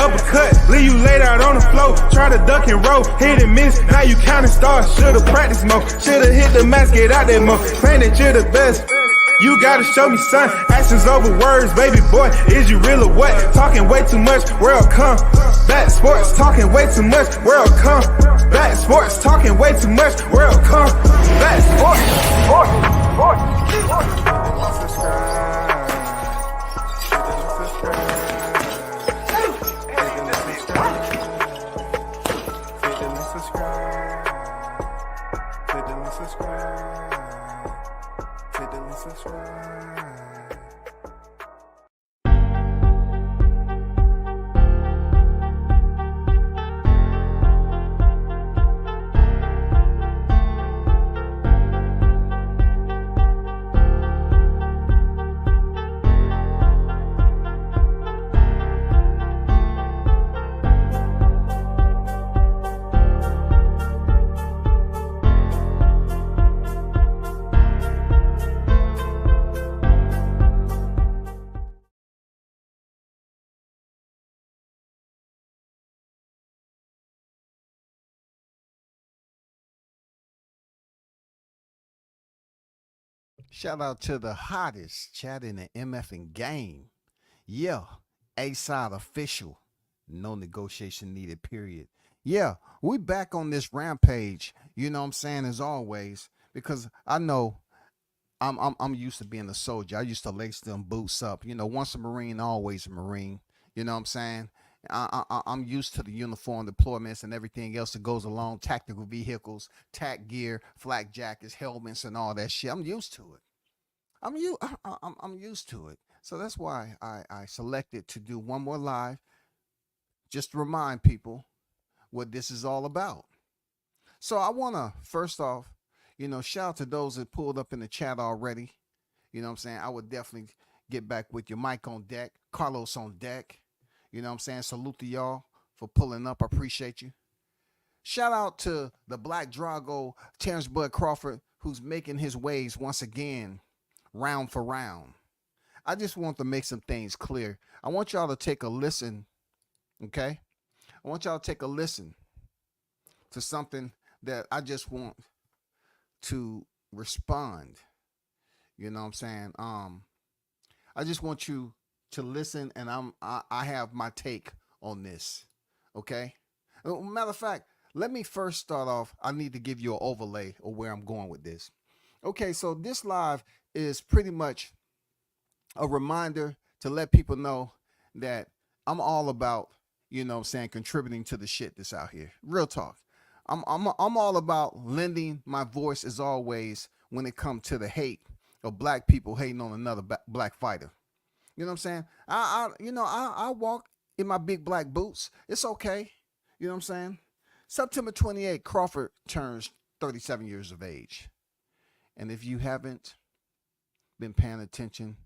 uppercut, leave you laid out on the floor. Try to duck and roll, hit and miss, now you counting stars. Should've practiced more, should've hit the mask, get out there more. Claim that you're the best. You gotta show me, son. Actions over words, baby boy. Is you real or what? Talking way too much, world come. Back sports, talking way too much, world come. Back sports, talking way too much, world come. Back sports, Shout out to the hottest chat in the MFing game. Yeah, A-Side official. No negotiation needed, period. Yeah, we back on this rampage, you know what I'm saying, as always, because I know I'm used to being a soldier. I used to lace them boots up. You know, once a Marine, always a Marine. You know what I'm saying? I'm used to the uniform deployments and everything else that goes along, tactical vehicles, tac gear, flak jackets, helmets, and all that shit. I'm used to it. I'm used to it. So that's why I selected to do one more live, just to remind people what this is all about. So I want to first off, you know, shout out to those that pulled up in the chat already. You know what I'm saying? I would definitely get back with you. Mike on deck, Carlos on deck. You know what I'm saying? Salute to y'all for pulling up. I appreciate you. Shout out to the Black Drago, Terence Bud Crawford, who's making his ways once again, round for round. I just want to make some things clear. I want y'all to take a listen, okay? I want y'all to take a listen to something that I just want to respond. You know what I'm saying? I just want you to listen, and I have my take on this. Okay? Matter of fact, let me first start off. I need to give you an overlay of where I'm going with this. Okay, so this live is pretty much a reminder to let people know that I'm all about, you know what I'm saying, contributing to the shit that's out here. Real talk. I'm all about lending my voice as always when it comes to the hate of black people hating on another black fighter. You know what I'm saying? I walk in my big black boots. It's okay. You know what I'm saying? September 28th, Crawford turns 37 years of age. And if you haven't been paying attention,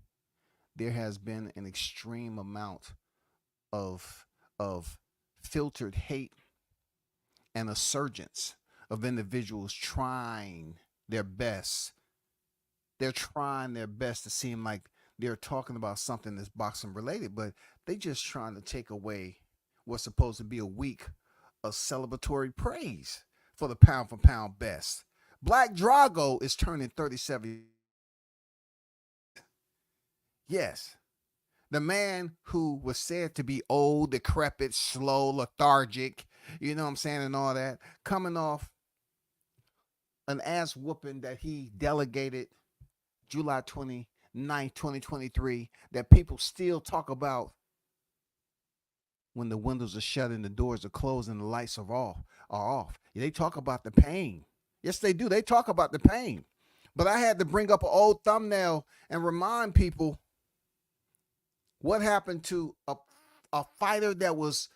there has been an extreme amount of filtered hate and a surgence of individuals trying their best. They're trying their best to seem like they're talking about something that's boxing related, but they just trying to take away what's supposed to be a week of celebratory praise for the pound for pound best. Black Drago is turning 37. Yes. The man who was said to be old, decrepit, slow, lethargic, you know what I'm saying, and all that, coming off an ass whooping that he delegated July 29th, 2023, that people still talk about when the windows are shut and the doors are closed and the lights are off. They talk about the pain. Yes, they do. They talk about the pain. But I had to bring up an old thumbnail and remind people what happened to a fighter that was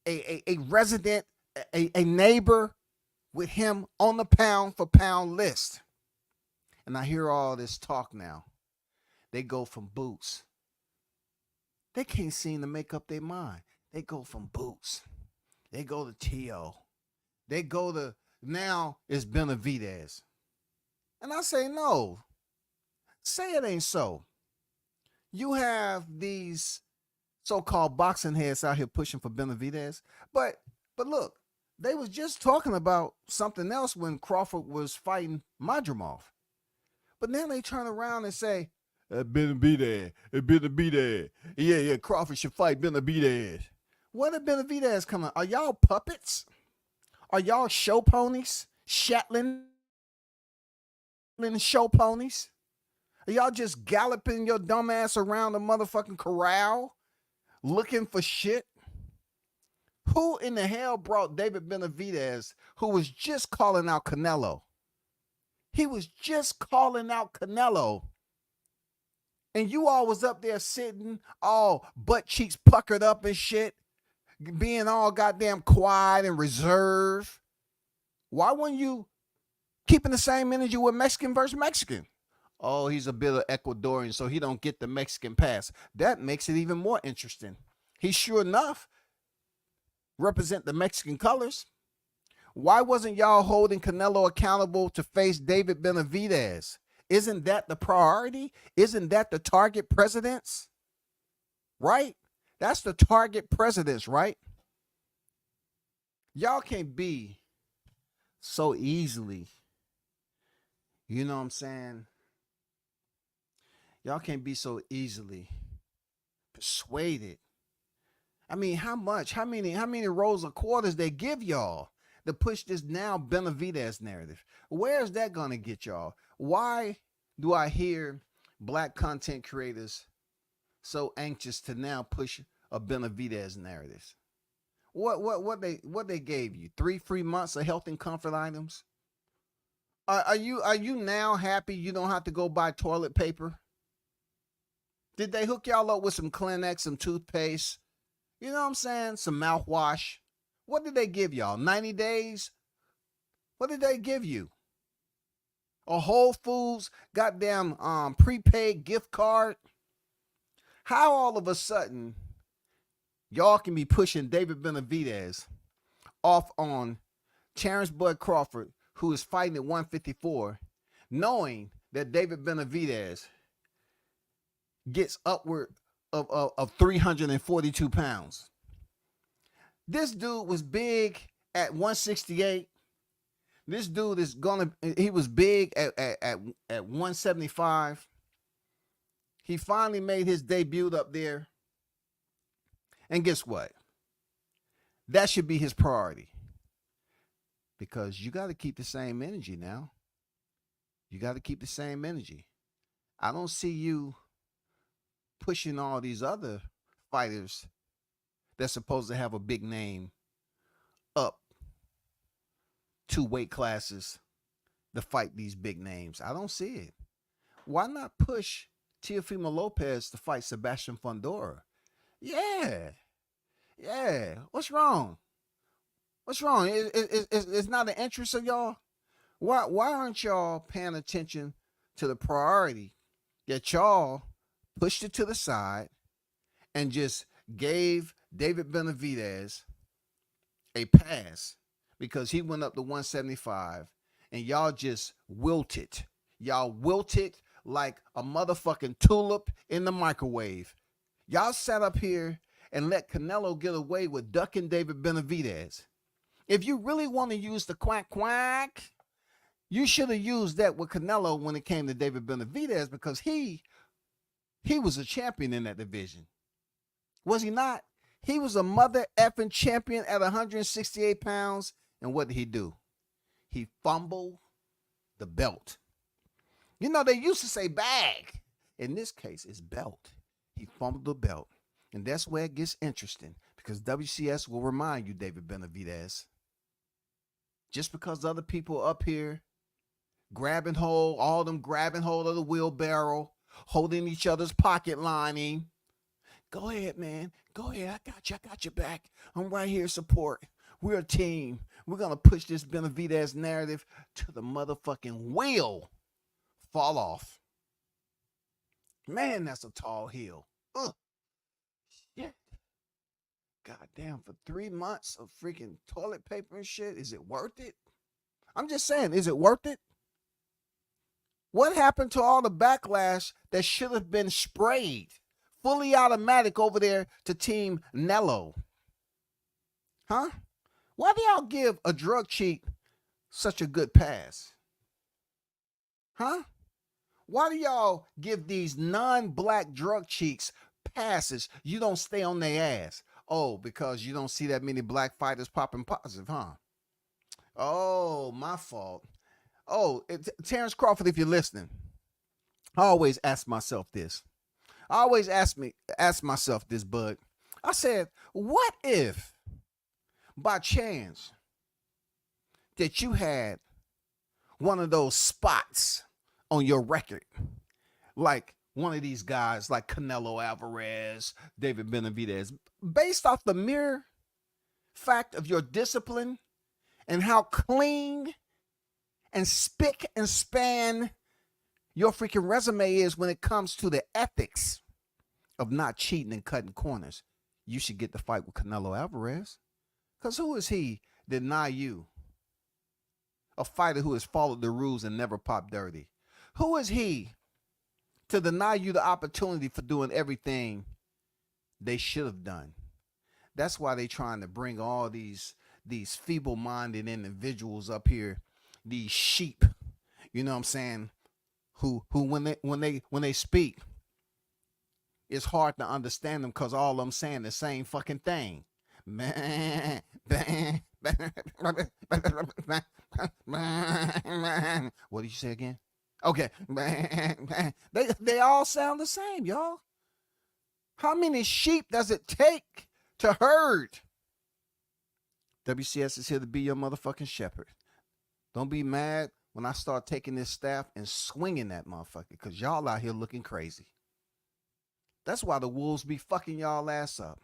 a resident, a neighbor with him on the pound for pound list. And I hear all this talk now. They go from Boots. They can't seem to make up their mind. They go from Boots. They go to T.O. They go to, now it's Benavidez. And I say, no. Say it ain't so. You have these so-called boxing heads out here pushing for Benavidez. But look, they was just talking about something else when Crawford was fighting Madrimov. But now they turn around and say, Benavidez, Benavidez. Yeah, Crawford should fight Benavidez. What did Benavidez come on? Are y'all puppets? Are y'all show ponies? Shetland show ponies? Are y'all just galloping your dumb ass around the motherfucking corral looking for shit? Who in the hell brought David Benavidez, who was just calling out Canelo? He was just calling out Canelo. And you all was up there sitting all butt cheeks puckered up and shit, being all goddamn quiet and reserved. Why weren't you keeping the same energy with Mexican versus Mexican? Oh, he's a bit of Ecuadorian, so he don't get the Mexican pass. That makes it even more interesting. He sure enough represent the Mexican colors. Why wasn't y'all holding Canelo accountable to face David Benavidez? Isn't that the priority? Isn't that the target precedence? Right? That's the target precedence, right? Y'all can't be so easily, you know what I'm saying? Y'all can't be so easily persuaded. I mean, how many rolls of quarters they give y'all to push this now Benavidez narrative? Where is that gonna get y'all? Why do I hear black content creators so anxious to now push a Benavidez narrative? What they gave you? 3 free months of health and comfort items? Are you now happy you don't have to go buy toilet paper? Did they hook y'all up with some Kleenex, some toothpaste? You know what I'm saying? Some mouthwash. What did they give y'all? 90 days? What did they give you? A Whole Foods goddamn prepaid gift card? How all of a sudden y'all can be pushing David Benavidez off on Terence Bud Crawford, who is fighting at 154, knowing that David Benavidez gets upward of 342 pounds. This dude was big at 168. This dude is he was big at 175. He finally made his debut up there. And guess what? That should be his priority. Because you got to keep the same energy now. You got to keep the same energy. I don't see you pushing all these other fighters that's supposed to have a big name up 2 weight classes to fight these big names. I don't see it. Why not push Teofimo Lopez to fight Sebastian Fundora? Yeah. What's wrong? It's not an interest of y'all? Why aren't y'all paying attention to the priority that y'all pushed it to the side and just gave David Benavidez a pass because he went up to 175 and y'all just wilted. Y'all wilted like a motherfucking tulip in the microwave. Y'all sat up here and let Canelo get away with ducking David Benavidez. If you really want to use the quack quack, you should have used that with Canelo when it came to David Benavidez because he was a champion in that division. Was he not? He was a mother effing champion at 168 pounds. And what did he do? He fumbled the belt. You know, they used to say bag. In this case, it's belt. He fumbled the belt. And that's where it gets interesting because WCS will remind you, David Benavidez, just because other people up here grabbing hold of the wheelbarrow, holding each other's pocket lining. Go ahead, man. Go ahead. I got your back. I'm right here support. We're a team. We're going to push this Benavidez narrative to the motherfucking wheel fall off. Man, that's a tall hill. Ugh. Shit. Goddamn, for 3 months of freaking toilet paper and shit, is it worth it? I'm just saying, is it worth it? What happened to all the backlash that should have been sprayed fully automatic over there to Team Nello. Huh? Why do y'all give a drug cheat such a good pass? Huh? Why do y'all give these non-black drug cheats passes? You don't stay on their ass. Oh, because you don't see that many black fighters popping positive, huh? Oh, my fault. Oh, Terence Crawford, if you're listening, I always ask myself this. I always ask myself this, bud. I said, what if by chance that you had one of those spots on your record, like one of these guys like Canelo, Alvarez, David Benavidez, based off the mere fact of your discipline and how clean and spick and span your freaking resume is when it comes to the ethics of not cheating and cutting corners, you should get the fight with Canelo Alvarez. Because who is he to deny you a fighter who has followed the rules and never popped dirty? Who is he to deny you the opportunity for doing everything they should have done? That's why they're trying to bring all these feeble-minded individuals up here, these sheep, you know what I'm saying, who when they speak, it's hard to understand them because all I'm saying the same fucking thing. Man, what did you say again? Okay, they all sound the same, y'all. How many sheep does it take to herd? WCS is here to be your motherfucking shepherd. Don't be mad when I start taking this staff and swinging that motherfucker, because y'all out here looking crazy. That's why the wolves be fucking y'all ass up.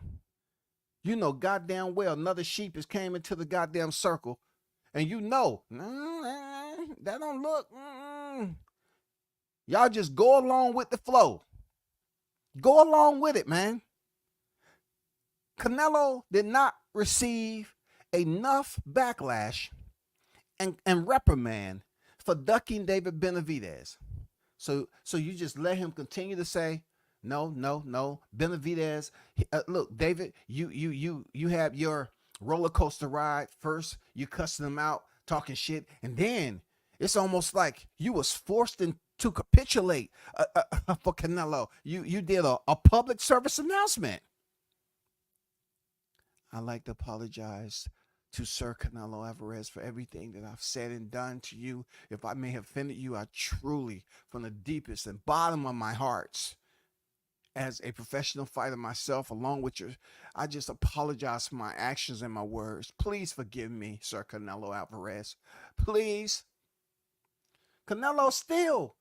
You know goddamn well another sheep has came into the goddamn circle, and you know, that don't look. Y'all just go along with the flow. Go along with it, man. Canelo did not receive enough backlash and reprimand for ducking David Benavidez. So you just let him continue to say, no, Benavidez. Look, David, you have your roller coaster ride. First, you cussing him out, talking shit, and then it's almost like you was forced to capitulate for Canelo. You did a public service announcement. I'd like to apologize to Sir Canelo Alvarez for everything that I've said and done to you. If I may have offended you, I truly, from the deepest and bottom of my hearts, as a professional fighter myself, along with I just apologize for my actions and my words. Please forgive me, Sir Canelo Alvarez. Please. Canelo still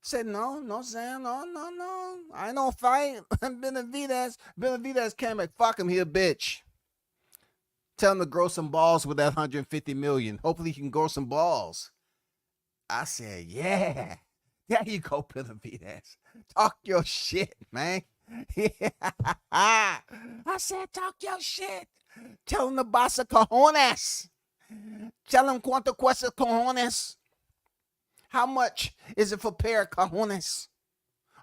said, no, Sam, no. I ain't no fight. Benavidez came back, fuck him here, bitch. Tell him to grow some balls with that 150 million. Hopefully he can grow some balls. I said, yeah. There you go, Benavidez. Talk your shit, man. I said, talk your shit. Tell him the basa cojones. Tell him cuánto cuesta cojones. How much is it for pair cojones?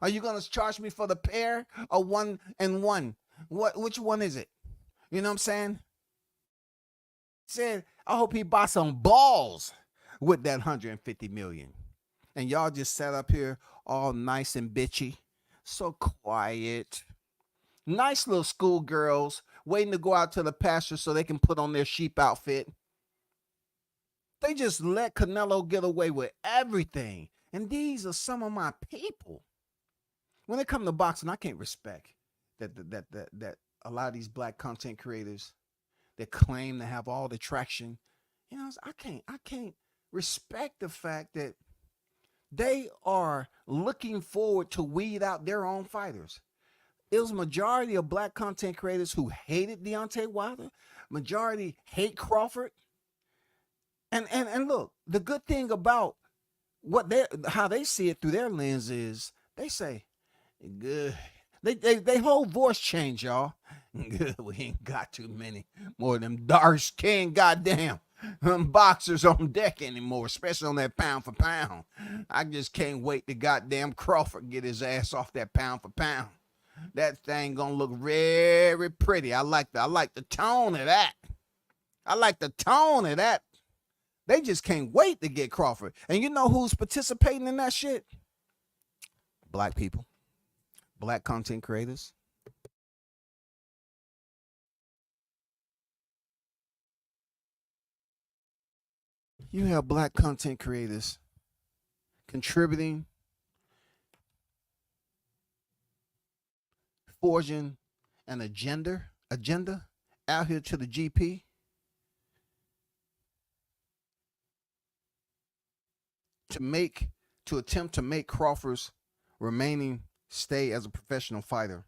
Are you going to charge me for the pair or 1 and 1? Which one is it? You know what I'm saying? Said, I hope he buy some balls with that 150 million. And y'all just sat up here all nice and bitchy. So quiet. Nice little schoolgirls waiting to go out to the pasture so they can put on their sheep outfit. They just let Canelo get away with everything. And these are some of my people. When it comes to boxing, I can't respect that a lot of these black content creators that claim to have all the traction. You know, I can't respect the fact that they are looking forward to weed out their own fighters. It was a majority of black content creators who hated Deontay Wilder. Majority hate Crawford. And look, the good thing about how they see it through their lens is they say, good. They whole voice change, y'all. Good, we ain't got too many more of them dark-skinned goddamn boxers on deck anymore, especially on that pound for pound. I just can't wait to goddamn Crawford get his ass off that pound for pound. That thing gonna look very pretty. I like the tone of that. I like the tone of that. They just can't wait to get Crawford. And you know who's participating in that shit? Black people, black content creators. You have black content creators contributing, forging an agenda out here to the GP. To attempt to make Crawford's remaining stay as a professional fighter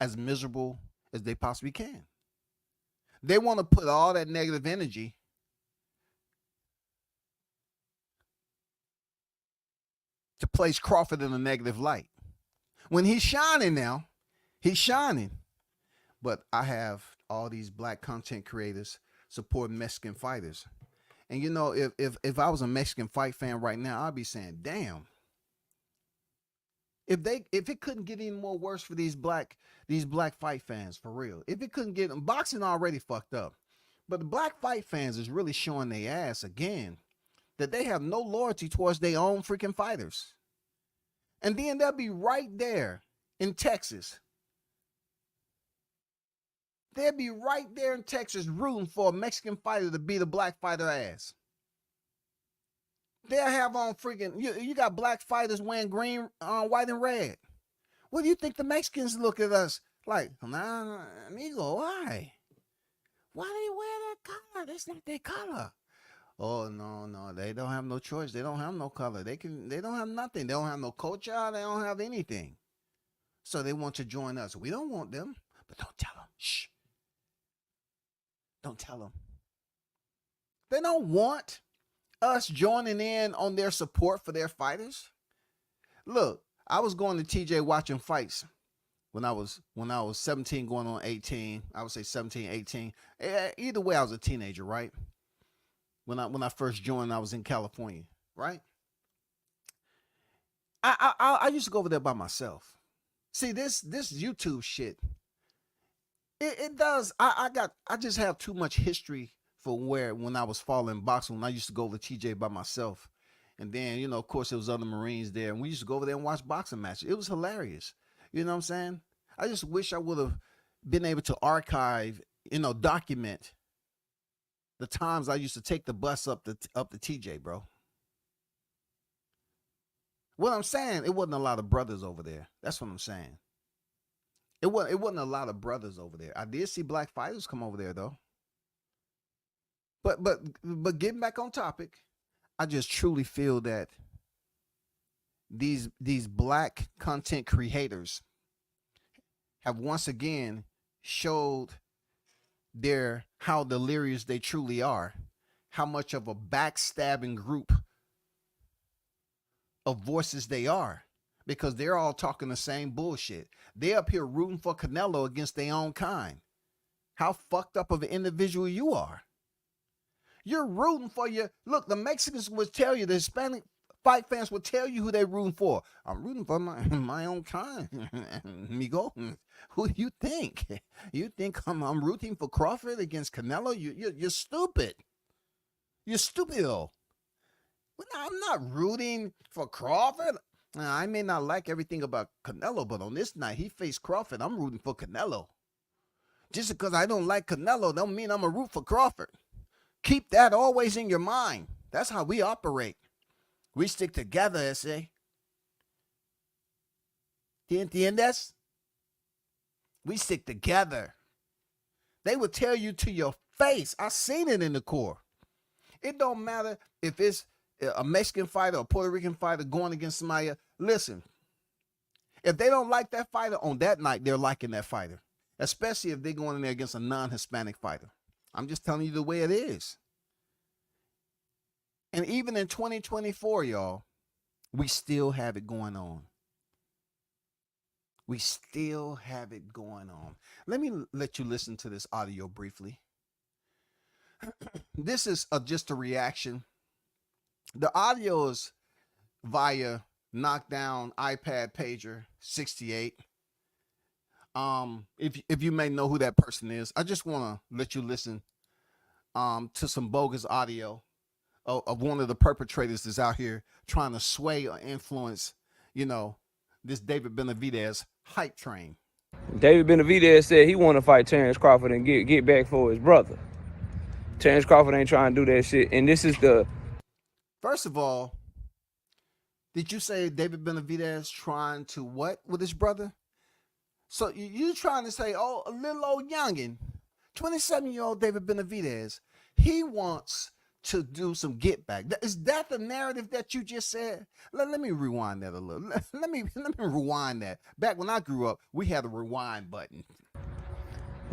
as miserable as they possibly can. They want to put all that negative energy to place Crawford in a negative light. When he's shining now, he's shining. But I have all these black content creators supporting Mexican fighters. And you know, if I was a Mexican fight fan right now, I'd be saying, damn. If it couldn't get any more worse for these black fight fans, for real. If it couldn't get them, boxing already fucked up. But the black fight fans is really showing their ass again that they have no loyalty towards their own freaking fighters. And then they'll be right there in Texas. They'll be right there in Texas rooting for a Mexican fighter to beat a black fighter ass. They'll have on freaking, you got black fighters wearing green, white, and red. What do you think the Mexicans look at us like? Nah, amigo, why? Why they wear that color? That's not their color. Oh, no, they don't have no choice. They don't have no color. They don't have nothing. They don't have no culture. They don't have anything. So they want to join us. We don't want them, but don't tell them. Shh. Don't tell them. They don't want us joining in on their support for their fighters. Look, I was going to TJ watching fights when I was 17 going on 18. I would say 17, 18. Either way, I was a teenager, right? When I first joined, I was in California, right? I used to go over there by myself. See, this YouTube shit, it does. I just have too much history for when I was following boxing, when I used to go over to TJ by myself. And then, you know, of course, there was other Marines there, and we used to go over there and watch boxing matches. It was hilarious. You know what I'm saying? I just wish I would have been able to archive, document the times I used to take the bus up to TJ, bro. What I'm saying, it wasn't a lot of brothers over there. That's what I'm saying. It wasn't a lot of brothers over there. I did see black fighters come over there though. But getting back on topic, I just truly feel that these black content creators have once again showed how delirious they truly are, how much of a backstabbing group of voices they are, because they're all talking the same bullshit. They're up here rooting for Canelo against their own kind. How fucked up of an individual you are. You're rooting for look, the Mexicans would tell you, the Hispanic fight fans would tell you who they're rooting for. I'm rooting for my own kind. Amigo, who do you think? You think I'm rooting for Crawford against Canelo? You're stupid. You're stupid, though. I'm not rooting for Crawford. I may not like everything about Canelo, but on this night, he faced Crawford. I'm rooting for Canelo. Just because I don't like Canelo don't mean I'm a root for Crawford. Keep that always in your mind. That's how we operate. We stick together, ese. ¿Te entiendes? We stick together. They will tell you to your face. I seen it in the Corps. It don't matter if it's a Mexican fighter or a Puerto Rican fighter going against somebody. Listen, if they don't like that fighter on that night, they're liking that fighter. Especially if they're going in there against a non-Hispanic fighter. I'm just telling you the way it is. And even in 2024, y'all, we still have it going on. We still have it going on. Let me let you listen to this audio briefly. This is just a reaction The audio is via Knockdown iPad Pager 68. If you may know who that person is, I just want to let you listen to some bogus audio of one of the perpetrators that's out here trying to sway or influence, this David Benavidez hype train. David Benavidez said he want to fight Terence Crawford and get back for his brother. Terence Crawford ain't trying to do that shit. And this is the... First of all, did you say David Benavidez trying to what with his brother? So you trying to say, oh, a little old youngin, 27-year-old David Benavidez, he wants to do some get back. Is that the narrative that you just said? Let me rewind that a little. Let me rewind that. Back when I grew up, we had a rewind button.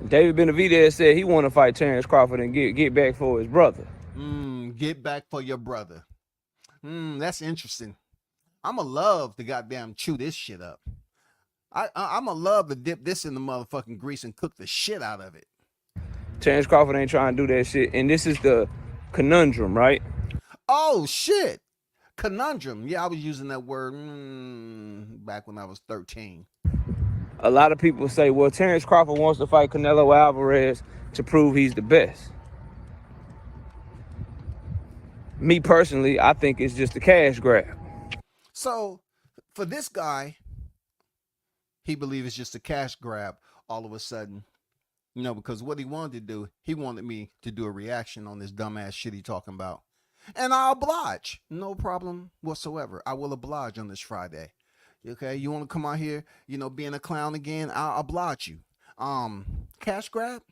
David Benavidez said he want to fight Terence Crawford and get back for his brother. Get back for your brother. That's interesting. I'ma love to goddamn chew this shit up. I'ma love to dip this in the motherfucking grease and cook the shit out of it. Terence Crawford ain't trying to do that shit. And this is the conundrum, right? Oh, shit. Conundrum. Yeah, I was using that word back when I was 13. A lot of people say, well, Terence Crawford wants to fight Canelo Alvarez to prove he's the best. Me personally, I think it's just a cash grab. So, for this guy, he believes it's just a cash grab all of a sudden. Because what he wanted to do, he wanted me to do a reaction on this dumbass shit he talking about. And I'll oblige. No problem whatsoever. I will oblige on this Friday. Okay, you want to come out here, being a clown again? I'll oblige you. Cash grab?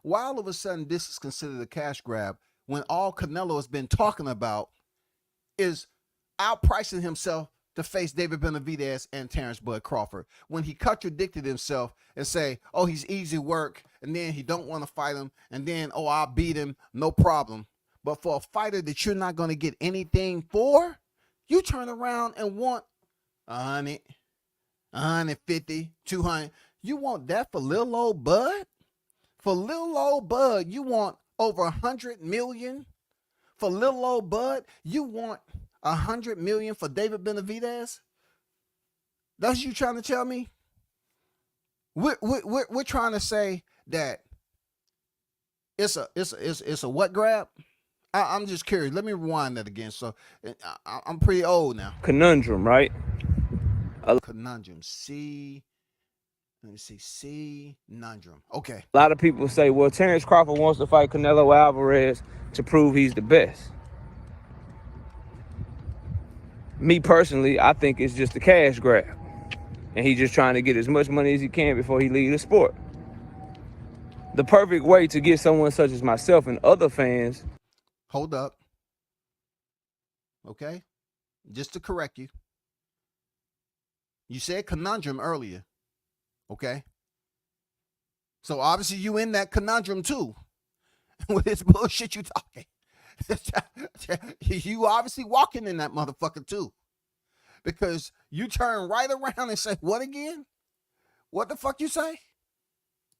Why all of a sudden this is considered a cash grab when all Canelo has been talking about is outpricing himself to face David Benavidez and Terence Bud Crawford, when he contradicted himself and say, oh, he's easy work, and then he don't want to fight him, and then, oh, I'll beat him, no problem. But for a fighter that you're not going to get anything for, you turn around and want 100, 150, 200. You want that for little old Bud? For little old Bud, you want over 100 million? For little old Bud, you want 100 million for David Benavidez? That's what you trying to tell me? We're trying to say that it's a what grab? I'm just curious. Let me rewind that again. So I'm pretty old now. Conundrum, right? Conundrum. Let me see. Conundrum. Okay. A lot of people say, well, Terence Crawford wants to fight Canelo Alvarez to prove he's the best. Me personally, I think it's just a cash grab. And he's just trying to get as much money as he can before he leaves the sport. The perfect way to get someone such as myself and other fans... Hold up. Okay? Just to correct you. You said conundrum earlier. Okay? So obviously you in that conundrum too. With this bullshit you talking. You obviously walking in that motherfucker too. Because you turn right around and say, what again? What the fuck you say?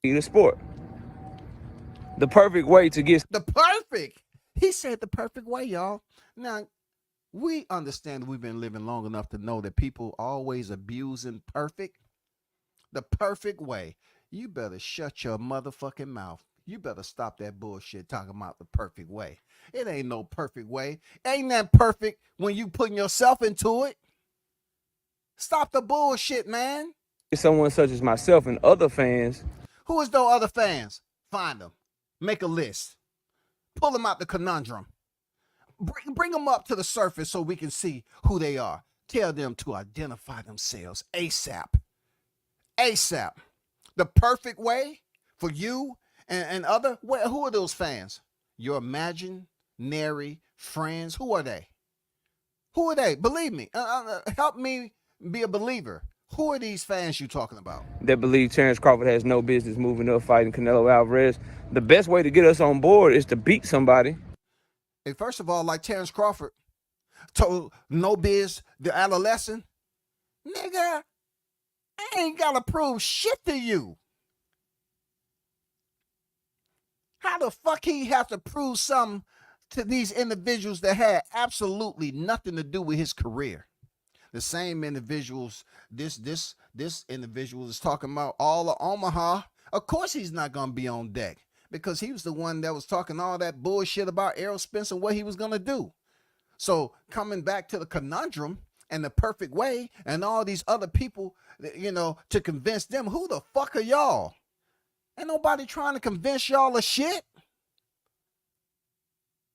The sport. The perfect way to get... The perfect. He said the perfect way, y'all. Now, we understand we've been living long enough to know that people always abusing perfect. The perfect way. You better shut your motherfucking mouth. You better stop that bullshit talking about the perfect way. It ain't no perfect way. Ain't that perfect when you putting yourself into it? Stop the bullshit, man. Someone such as myself and other fans. Who is those other fans? Find them. Make a list. Pull them out the conundrum. Bring them up to the surface so we can see who they are. Tell them to identify themselves ASAP. ASAP. The perfect way for you and other, who are those fans? Your imaginary friends. Who are they? Who are they? Believe me. Help me be a believer. Who are these fans you talking about? That believe Terence Crawford has no business moving up fighting Canelo Alvarez. The best way to get us on board is to beat somebody. Hey, first of all, like Terence Crawford told No Biz, the adolescent, nigga, I ain't got to prove shit to you. How the fuck he have to prove something to these individuals that had absolutely nothing to do with his career. The same individuals, this individual is talking about all of Omaha. Of course he's not going to be on deck because he was the one that was talking all that bullshit about Errol Spence and what he was going to do. So coming back to the conundrum and the perfect way and all these other people, you know, to convince them, who the fuck are y'all? Ain't nobody trying to convince y'all of shit.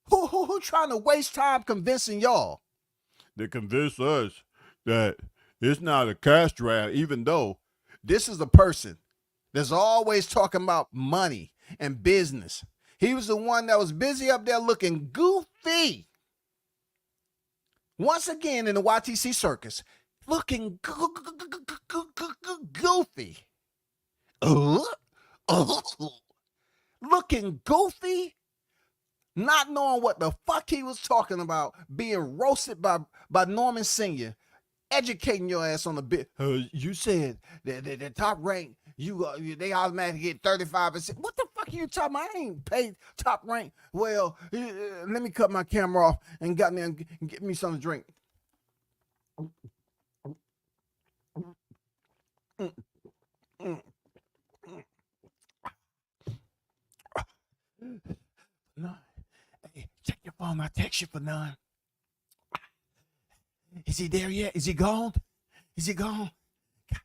Who trying to waste time convincing y'all? They convince us that it's not a cash grab, even though this is a person that's always talking about money and business. He was the one that was busy up there looking goofy. Once again in the YTC circus, looking goofy. Looking goofy, not knowing what the fuck he was talking about, being roasted by Norman Sr., educating your ass on the bit. You said that the top rank, they automatically get 35%. What the fuck are you talking about? I ain't paid top rank. Well, let me cut my camera off and get me something to drink. No. Hey, check your phone. I'll text you for none. Is he there yet? Is he gone? Is he gone? God damn.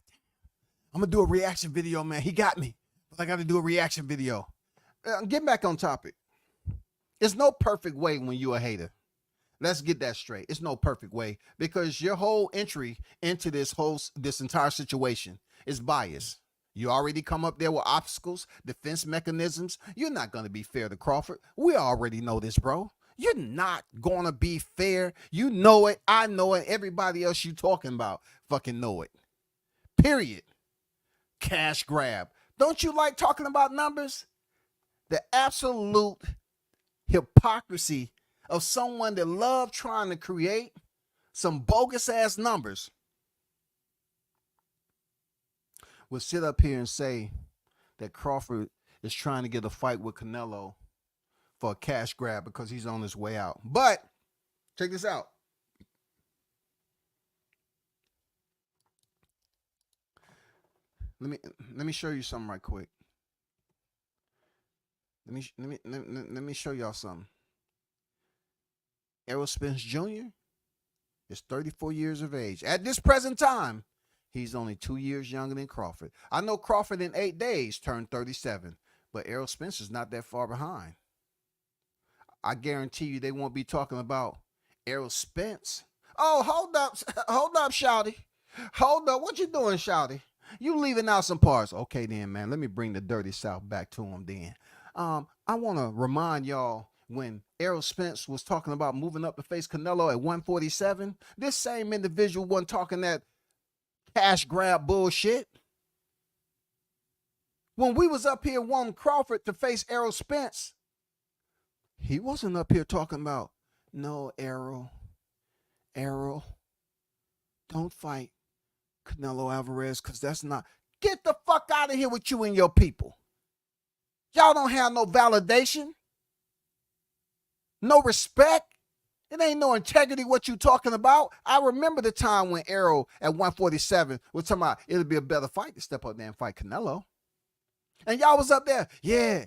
I'm going to do a reaction video, man. He got me. But I got to do a reaction video. Get back on topic. There's no perfect way when you're a hater. Let's get that straight. It's no perfect way because your whole entry into this entire situation is biased. You already come up there with obstacles, defense mechanisms. You're not going to be fair to Crawford. We already know this, bro. You're not going to be fair. You know it. I know it. Everybody else you talking about fucking know it. Period. Cash grab. Don't you like talking about numbers? The absolute hypocrisy of someone that love trying to create some bogus ass numbers will sit up here and say that Crawford is trying to get a fight with Canelo for a cash grab because he's on his way out. But check this out. Let me show you something right quick. Let me show y'all something. Errol Spence Jr. is 34 years of age. At this present time, he's only 2 years younger than Crawford. I know Crawford in 8 days turned 37, but Errol Spence is not that far behind. I guarantee you they won't be talking about Errol Spence. Oh, hold up, Shouty. Hold up. What you doing, Shouty? You leaving out some parts. Okay, then, man. Let me bring the dirty South back to him then. I want to remind y'all when Errol Spence was talking about moving up to face Canelo at 147, this same individual wasn't talking that cash grab bullshit. When we was up here wanting Crawford to face Errol Spence, he wasn't up here talking about, no, Errol, don't fight Canelo Alvarez because that's not. Get the fuck out of here with you and your people. Y'all don't have no validation, no respect. It ain't no integrity what you talking about. I remember the time when Errol at 147 was talking about it'll be a better fight to step up there and fight Canelo. And y'all was up there, yeah.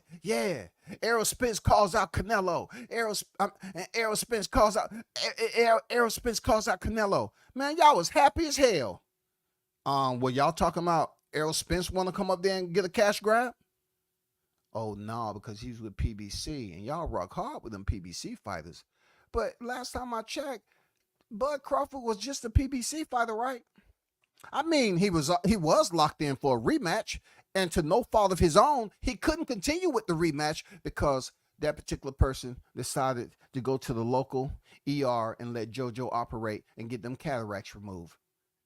Errol Spence calls out Canelo. Errol Spence calls out Canelo. Man, y'all was happy as hell. Were y'all talking about Errol Spence want to come up there and get a cash grab? Oh no, because he's with PBC and y'all rock hard with them PBC fighters. But last time I checked, Bud Crawford was just a PBC fighter, right? I mean, he was locked in for a rematch, and to no fault of his own, he couldn't continue with the rematch because that particular person decided to go to the local ER and let JoJo operate and get them cataracts removed.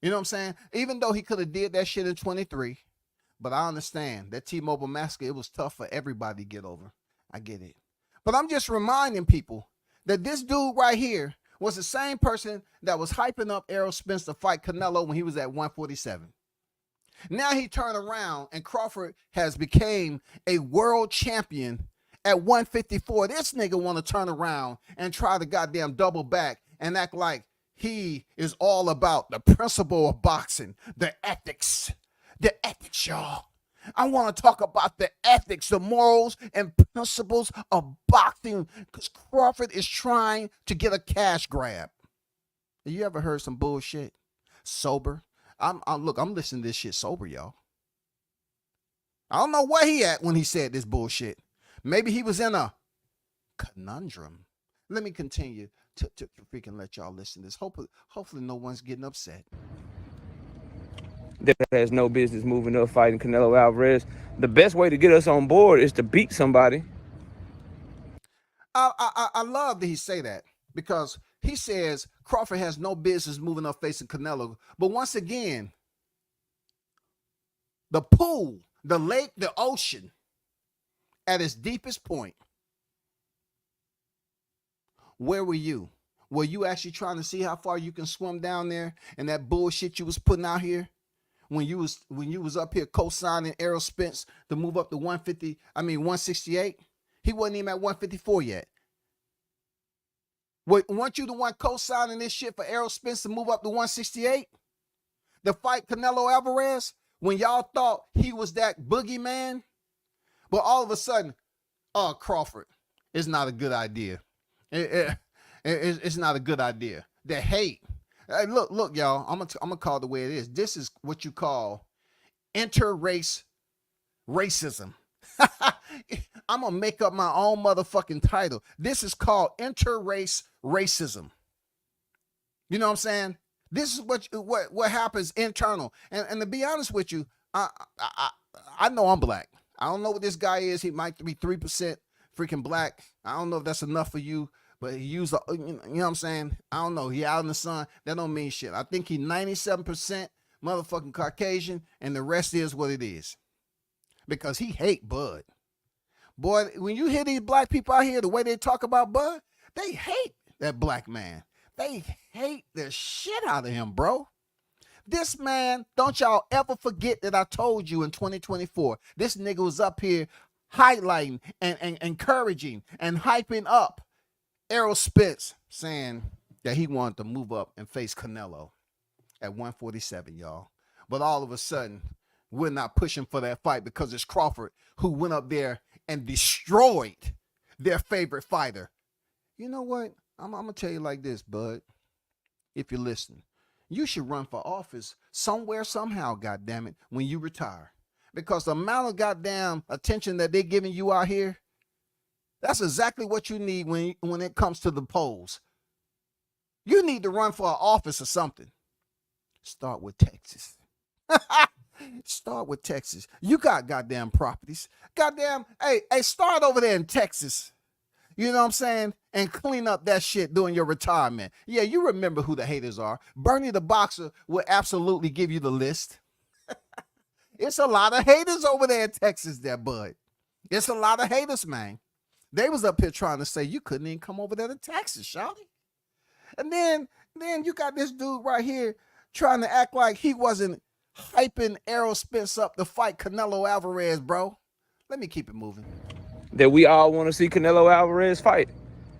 You know what I'm saying? Even though he could have did that shit in 23, but I understand that T-Mobile massacre, it was tough for everybody to get over. I get it. But I'm just reminding people that this dude right here was the same person that was hyping up Errol Spence to fight Canelo when he was at 147. Now he turned around and Crawford has became a world champion at 154, this nigga want to turn around and try to goddamn double back and act like he is all about the principle of boxing, the ethics, y'all. I want to talk about the ethics, the morals, and principles of boxing because Crawford is trying to get a cash grab. Have you ever heard some bullshit? Sober? I'm listening to this shit sober, y'all. I don't know where he at when he said this bullshit. Maybe he was in a conundrum. Let me continue to freaking let y'all listen to this. Hopefully no one's getting upset. That has no business moving up fighting Canelo Alvarez. The best way to get us on board is to beat somebody. I love that he say that because he says Crawford has no business moving up facing Canelo. But once again, the pool, the lake, the ocean, at its deepest point, where were you? Were you actually trying to see how far you can swim down there and that bullshit you was putting out here? When you was up here co-signing Errol Spence to move up to 168, he wasn't even at 154 yet. Weren't you the one co-signing this shit for Errol Spence to move up to 168? The fight Canelo Alvarez, when y'all thought he was that boogeyman, but all of a sudden, Crawford, it's not a good idea. It's not a good idea. The hate. Hey, look, y'all. I'm gonna call it the way it is. This is what you call inter-race racism. I'm gonna make up my own motherfucking title. This is called inter-race racism. You know what I'm saying? This is what happens internal. And to be honest with you, I know I'm black. I don't know what this guy is. He might be 3% freaking black. I don't know if that's enough for you. But he used, you know what I'm saying? I don't know. He out in the sun. That don't mean shit. I think he 97% motherfucking Caucasian, and the rest is what it is. Because he hate Bud. Boy, when you hear these black people out here, the way they talk about Bud, they hate that black man. They hate the shit out of him, bro. This man, don't y'all ever forget that I told you in 2024, this nigga was up here highlighting and encouraging and hyping up Errol Spence, saying that he wanted to move up and face Canelo at 147, y'all. But all of a sudden, we're not pushing for that fight because it's Crawford who went up there and destroyed their favorite fighter. You know what? I'm going to tell you like this, bud. If you're listening, you should run for office somewhere, somehow, goddammit, when you retire. Because the amount of goddamn attention that they're giving you out here, that's exactly what you need when it comes to the polls. You need to run for an office or something. Start with Texas. Start with Texas. You got goddamn properties. Goddamn, hey, start over there in Texas. You know what I'm saying? And clean up that shit during your retirement. Yeah, you remember who the haters are. Bernie the Boxer will absolutely give you the list. It's a lot of haters over there in Texas there, bud. It's a lot of haters, man. They was up here trying to say you couldn't even come over there to Texas, shawty. And then you got this dude right here trying to act like he wasn't hyping Errol Spence up to fight Canelo Alvarez, bro. Let me keep it moving. That we all want to see Canelo Alvarez fight.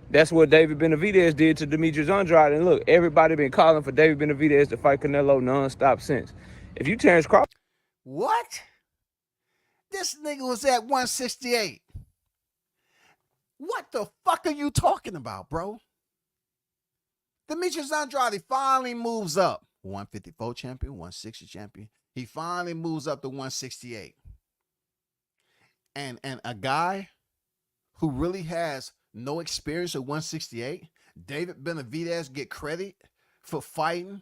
That's what David Benavidez did to Demetrius Andrade. And look, everybody been calling for David Benavidez to fight Canelo nonstop since. If you Terence Crawford. What? This nigga was at 168. What the fuck are you talking about, bro? Demetrius Andrade finally moves up. 154 champion, 160 champion. He finally moves up to 168. And a guy who really has no experience at 168, David Benavidez, get credit for fighting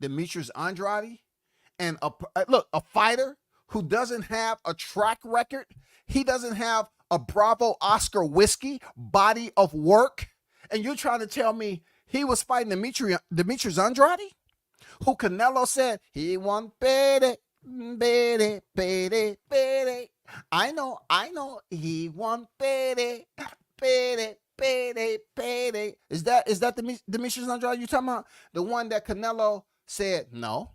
Demetrius Andrade. And a fighter who doesn't have a track record. He doesn't have a Bravo Oscar whiskey body of work. And you're trying to tell me he was fighting Demetrius Andrade? Who Canelo said he won Betty. I know he won Betty. Is that Demetrius Andrade you talking about? The one that Canelo said no,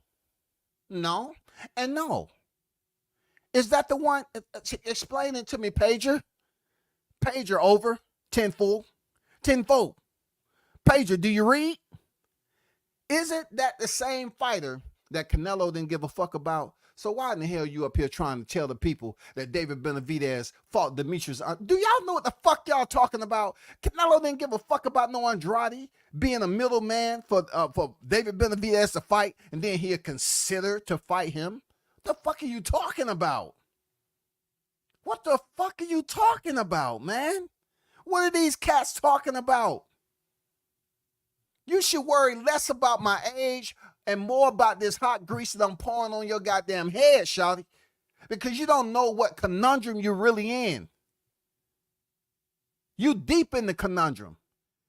and no. Is that the one? Explain it to me, Pager. Pager over. Tenfold. Pager, do you read? Isn't that the same fighter that Canelo didn't give a fuck about? So why in the hell you up here trying to tell the people that David Benavidez fought Demetrius? Do y'all know what the fuck y'all talking about? Canelo didn't give a fuck about no Andrade being a middleman for David Benavidez to fight, and then he'll consider to fight him. The fuck are you talking about? What the fuck are you talking about, man? What are these cats talking about? You should worry less about my age and more about this hot grease that I'm pouring on your goddamn head, shawty. Because you don't know what conundrum you're really in. You deep in the conundrum.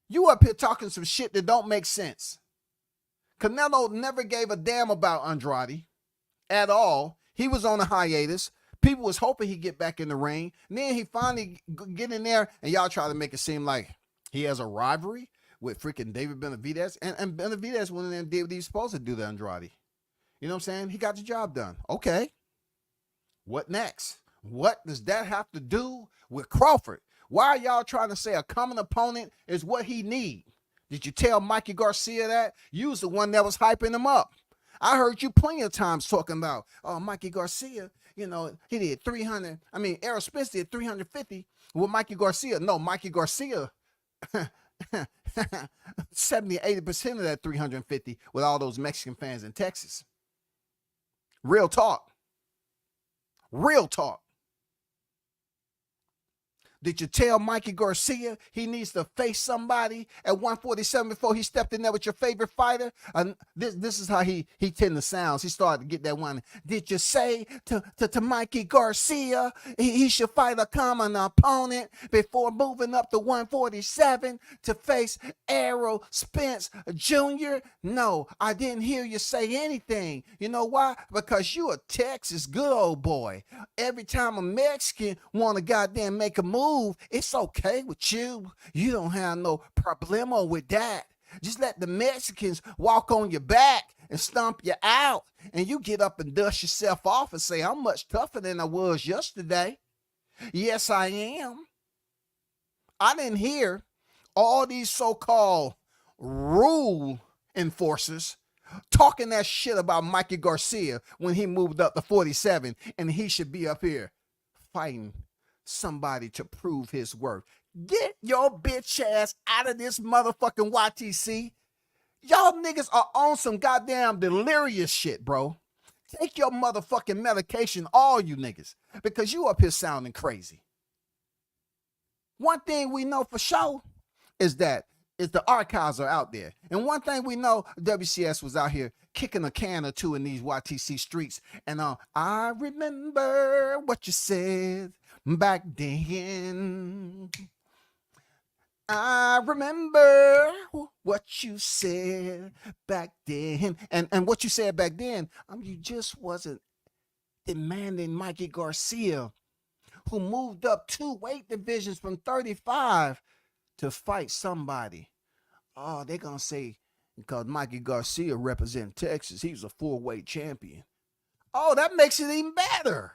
You up here talking some shit that don't make sense. Canelo never gave a damn about Andrade at all. He was on a hiatus. People was hoping he'd get back in the ring. And then he finally get in there, and y'all try to make it seem like he has a rivalry with freaking David Benavidez. And Benavidez went in there and did what he was supposed to do to Andrade. You know what I'm saying? He got the job done. Okay. What next? What does that have to do with Crawford? Why are y'all trying to say a common opponent is what he need? Did you tell Mikey Garcia that? You was the one that was hyping him up. I heard you plenty of times talking about, oh, Mikey Garcia, you know, he did 300. I mean, Errol Spence did 350 with Mikey Garcia. No, Mikey Garcia, 70, 80% of that 350 with all those Mexican fans in Texas. Real talk. Real talk. Did you tell Mikey Garcia he needs to face somebody at 147 before he stepped in there with your favorite fighter? This is how he tend to sound. He started to get that one. Did you say to Mikey Garcia he should fight a common opponent before moving up to 147 to face Errol Spence Jr.? No, I didn't hear you say anything. You know why? Because you a Texas good old boy. Every time a Mexican want to goddamn make a move, it's okay with you. You don't have no problemo with that. Just let the Mexicans walk on your back and stomp you out, and you get up and dust yourself off and say, I'm much tougher than I was yesterday. Yes, I am. I didn't hear all these so-called rule enforcers talking that shit about Mikey Garcia when he moved up to 47, and he should be up here fighting somebody to prove his worth. Get your bitch ass out of this motherfucking YTC. Y'all niggas are on some goddamn delirious shit, bro. Take your motherfucking medication, all you niggas, because you up here sounding crazy. One thing we know for sure is that the archives are out there. And one thing we know, WCS was out here kicking a can or two in these YTC streets. And I remember what you said back then. I remember what you said back then. And what you said back then, you just wasn't demanding Mikey Garcia, who moved up 2 weight divisions from 35 to fight somebody. Oh, they're going to say, because Mikey Garcia represents Texas, he was a 4-weight champion. Oh, that makes it even better.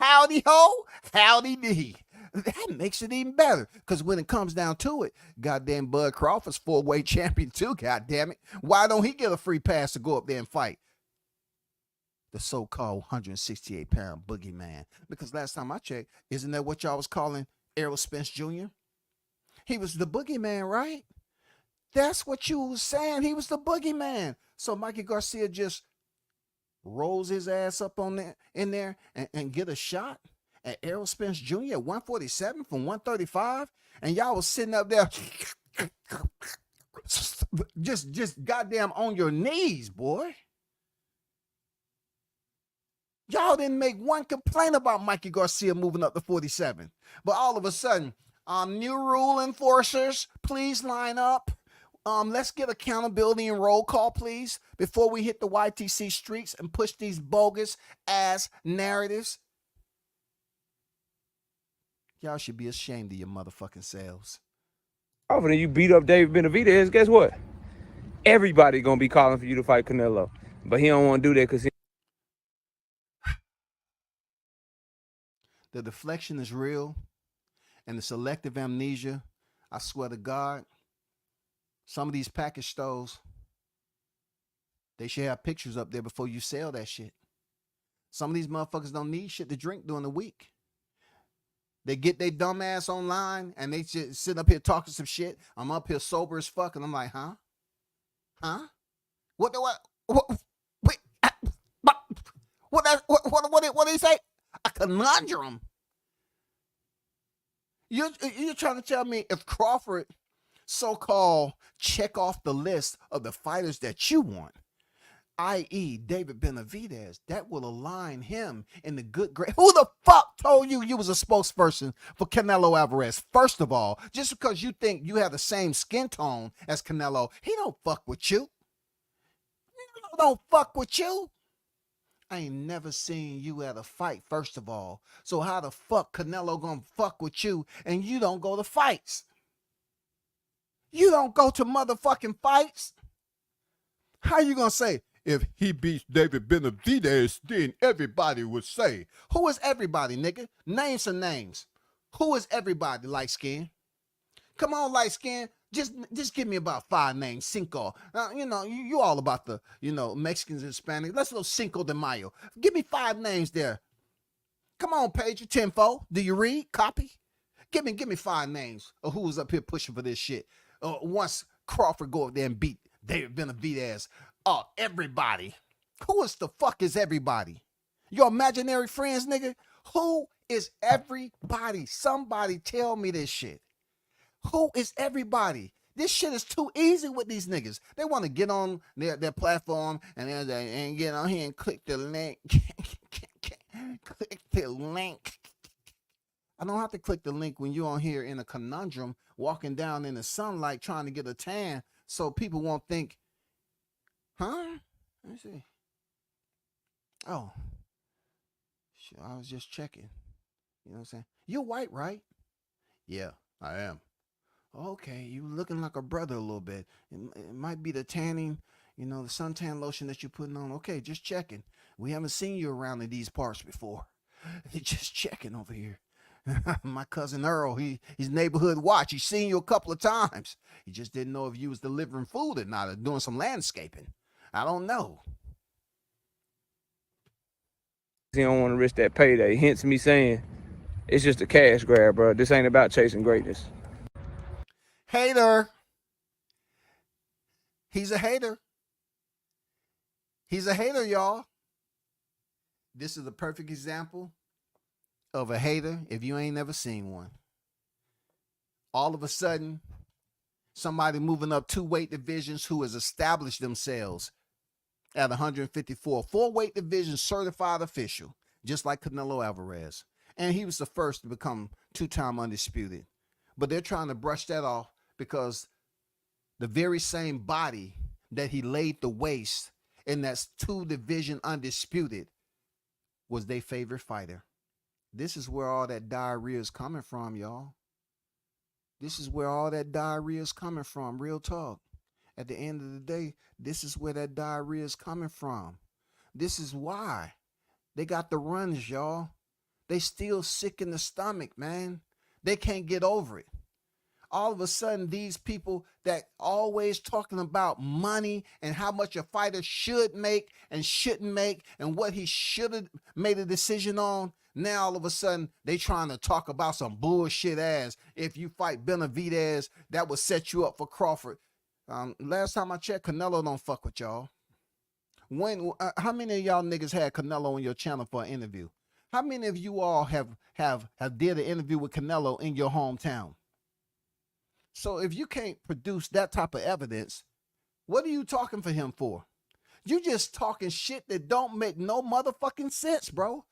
Howdy ho, howdy dee. That makes it even better. Because when it comes down to it, goddamn Bud Crawford's 4-weight champion too, goddamn it. Why don't he get a free pass to go up there and fight the so-called 168-pound boogeyman? Because last time I checked, isn't that what y'all was calling Errol Spence Jr.? He was the boogeyman, right? That's what you was saying. He was the boogeyman. So Mikey Garcia just rolls his ass up on there, in there and get a shot at Errol Spence Jr. at 147 from 135. And y'all was sitting up there just goddamn on your knees, boy. Y'all didn't make one complaint about Mikey Garcia moving up to 47. But all of a sudden, new rule enforcers, please line up. Let's get accountability and roll call, please, before we hit the YTC streets and push these bogus ass narratives. Y'all should be ashamed of your motherfucking selves. Crawford and you beat up David Benavidez, guess what? Everybody gonna be calling for you to fight Canelo. But he don't want to do that because the deflection is real. And the selective amnesia, I swear to God, some of these package stores, they should have pictures up there before you sell that shit. Some of these motherfuckers don't need shit to drink during the week. They get their dumb ass online and they just sit up here talking some shit. I'm up here sober as fuck, and I'm like, huh? Huh? What? Wait, what did he say? A conundrum. You're trying to tell me if Crawford so-called check off the list of the fighters that you want, i.e. David Benavidez, that will align him in the good grade. Who the fuck told you was a spokesperson for Canelo Alvarez? First of all, just because you think you have the same skin tone as Canelo, he don't fuck with you. Canelo don't fuck with you. I ain't never seen you at a fight, first of all. So how the fuck Canelo gonna fuck with you and you don't go to fights? You don't go to motherfucking fights? How you gonna say, if he beats David Benavidez, then everybody would say? Who is everybody, nigga? Name some names. Who is everybody, light skin? Come on, light skin. Just give me about 5 names. Cinco. You all about the, Mexicans and Hispanics. Let's go Cinco de Mayo. Give me 5 names there. Come on, Pager, Tenfo. Do you read? Copy? Give me 5 names of who was up here pushing for this shit. Once Crawford go up there and beat David Benavidez. Everybody. Who is the fuck is everybody? Your imaginary friends, nigga? Who is everybody? Somebody tell me this shit. Who is everybody? This shit is too easy with these niggas. They want to get on their platform and get on here and click the link. Click the link. I don't have to click the link when you're on here in a conundrum, walking down in the sunlight trying to get a tan, so people won't think, huh? Let me see. Oh, shit, I was just checking. You know what I'm saying? You're white, right? Yeah, I am. Okay, you looking like a brother a little bit. It might be the tanning, the suntan lotion that you're putting on. Okay, just checking. We haven't seen you around in these parts before. Just checking over here. My cousin Earl, he's neighborhood watch. He's seen you a couple of times. He just didn't know if you was delivering food or not, or doing some landscaping. I don't know. He don't want to risk that payday. Hence me saying, it's just a cash grab, bro. This ain't about chasing greatness. Hater. He's a hater. He's a hater, y'all. This is a perfect example of a hater if you ain't never seen one. All of a sudden, somebody moving up 2 weight divisions who has established themselves at 154. 4 weight division certified official, just like Canelo Alvarez. And he was the first to become 2-time undisputed. But they're trying to brush that off because the very same body that he laid the waste in that 2 division undisputed was their favorite fighter. This is where all that diarrhea is coming from, y'all. This is where all that diarrhea is coming from, real talk. At the end of the day, this is where that diarrhea is coming from. This is why they got the runs, y'all. They still sick in the stomach, man. They can't get over it. All of a sudden, these people that always talking about money and how much a fighter should make and shouldn't make and what he should have made a decision on, now all of a sudden they trying to talk about some bullshit as if you fight Benavidez, that would set you up for Crawford. Last time I checked, Canelo don't fuck with y'all. How many of y'all niggas had Canelo on your channel for an interview? How many of you all have did an interview with Canelo in your hometown? So if you can't produce that type of evidence, what are you talking for him for? You just talking shit that don't make no motherfucking sense, bro.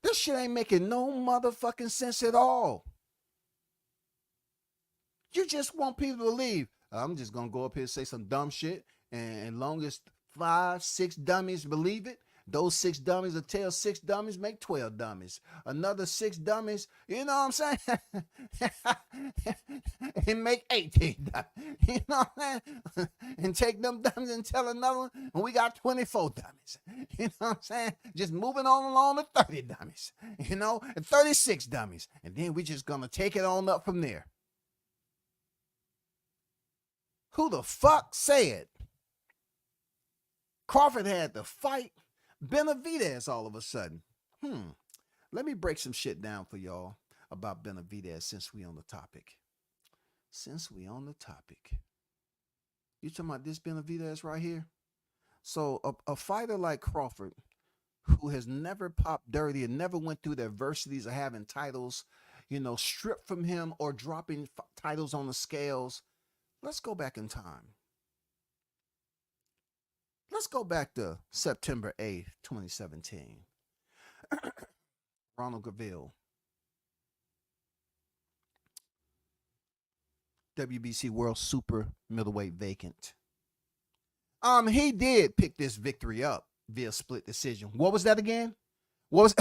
This shit ain't making no motherfucking sense at all. You just want people to believe, I'm just going to go up here and say some dumb shit, and as long as 5, 6 dummies believe it, Those 6 dummies will tell 6 dummies make 12 dummies. Another 6 dummies, you know what I'm saying? And make 18 dummies. You know what I'm saying? And take them dummies and tell another one, and we got 24 dummies. You know what I'm saying? Just moving on along to 30 dummies. You know, and 36 dummies. And then we just gonna take it on up from there. Who the fuck said Crawford had to fight Benavidez all of a sudden? Let me break some shit down for y'all about Benavidez since we on the topic. You talking about this Benavidez right here? So a fighter like Crawford, who has never popped dirty and never went through the adversities of having titles, you know, stripped from him or dropping titles on the scales. Let's go back in time. Let's go back to September 8th, 2017. Ronald Gaville, WBC World Super Middleweight vacant. He did pick this victory up via split decision. What was that again? What was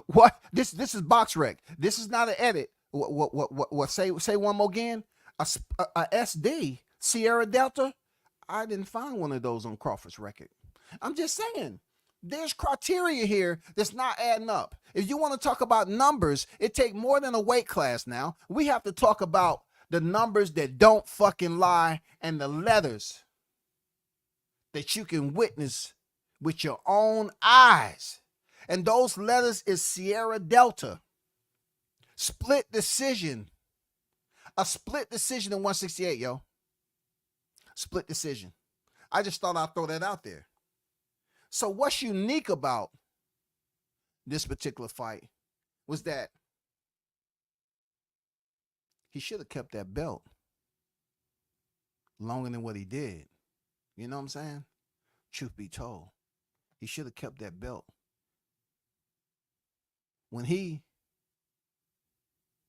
what? This is box rec. This is not an edit. What? Say one more again. A SD Sierra Delta. I didn't find one of those on Crawford's record. I'm just saying, there's criteria here that's not adding up. If you want to talk about numbers, it take more than a weight class now. We have to talk about the numbers that don't fucking lie and the letters that you can witness with your own eyes. And those letters is Sierra Delta. Split decision. A split decision in 168, yo. Split decision. I just thought I'd throw that out there. So what's unique about this particular fight was that he should have kept that belt longer than what he did. You know what I'm saying? Truth be told, he should have kept that belt. When he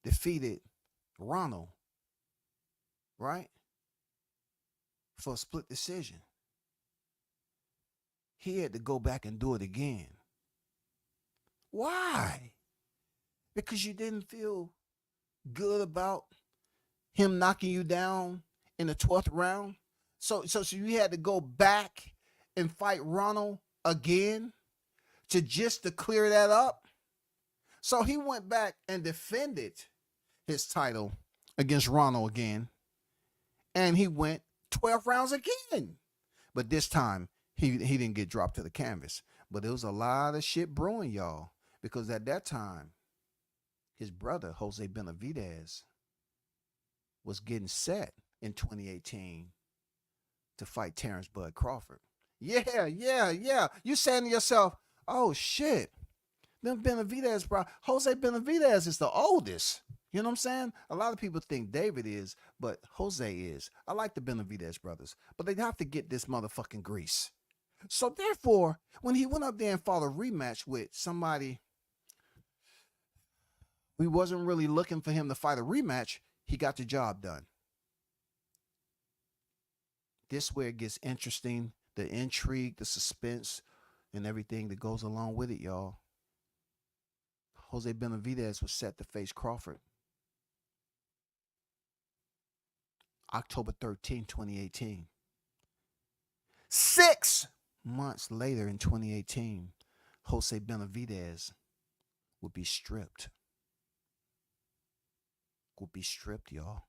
defeated Ronald, right? For a split decision, he had to go back and do it again. Why? Because you didn't feel good about him knocking you down in the 12th round. So you had to go back and fight Ronald again to clear that up. So he went back and defended his title against Ronald again. And he went 12 rounds again. But this time, he didn't get dropped to the canvas. But there was a lot of shit brewing, y'all. Because at that time, his brother, Jose Benavidez, was getting set in 2018 to fight Terence Bud Crawford. Yeah. You saying to yourself, oh, shit. Them Benavidez, bro. Jose Benavidez is the oldest. You know what I'm saying? A lot of people think David is, but Jose is. I like the Benavidez brothers, but they have to get this motherfucking grease. So therefore, when he went up there and fought a rematch with somebody, we wasn't really looking for him to fight a rematch, he got the job done. This where it gets interesting, the intrigue, the suspense, and everything that goes along with it, y'all. Jose Benavidez was set to face Crawford October 13, 2018. 6 months later in 2018, Jose Benavidez would be stripped. Y'all.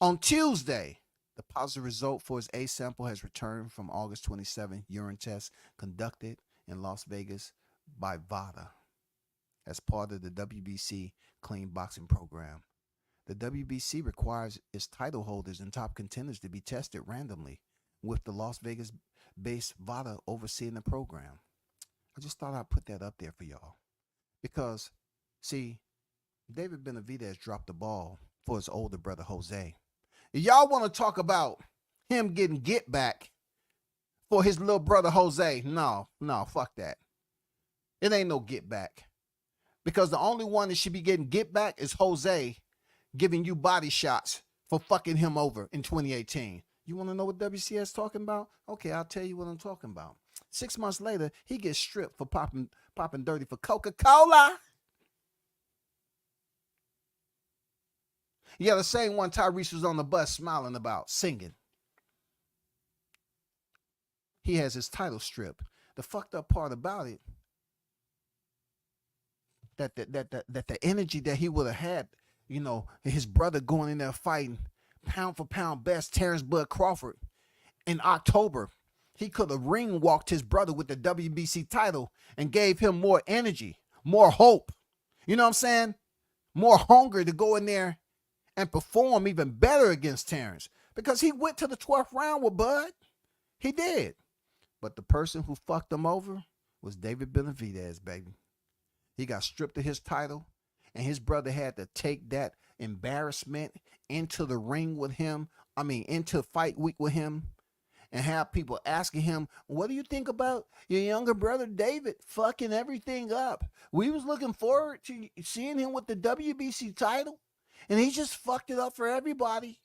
On Tuesday, the positive result for his A sample has returned from August 27 urine test conducted in Las Vegas by VADA as part of the WBC clean boxing program. The WBC requires its title holders and top contenders to be tested randomly, with the Las Vegas-based VADA overseeing the program. I just thought I'd put that up there for y'all. Because, see, David Benavidez dropped the ball for his older brother, Jose. Y'all want to talk about him getting get back for his little brother, Jose? No, fuck that. It ain't no get back. Because the only one that should be getting get back is Jose giving you body shots for fucking him over in 2018. You want to know what WCS talking about? Okay, I'll tell you what I'm talking about. 6 months later, he gets stripped for popping dirty for Coca-Cola. Yeah, the same one Tyrese was on the bus smiling about, singing. He has his title stripped. The fucked up part about it, that the energy that he would have had, you know, his brother going in there fighting pound for pound best Terence Bud Crawford in October, he could have ring walked his brother with the WBC title and gave him more energy, more hope. You know what I'm saying? More hunger to go in there and perform even better against Terence, because he went to the 12th round with Bud. He did. But the person who fucked him over was David Benavidez, baby. He got stripped of his title, and his brother had to take that embarrassment into the ring with him. Into fight week with him, and have people asking him, what do you think about your younger brother David fucking everything up? We was looking forward to seeing him with the WBC title, and he just fucked it up for everybody.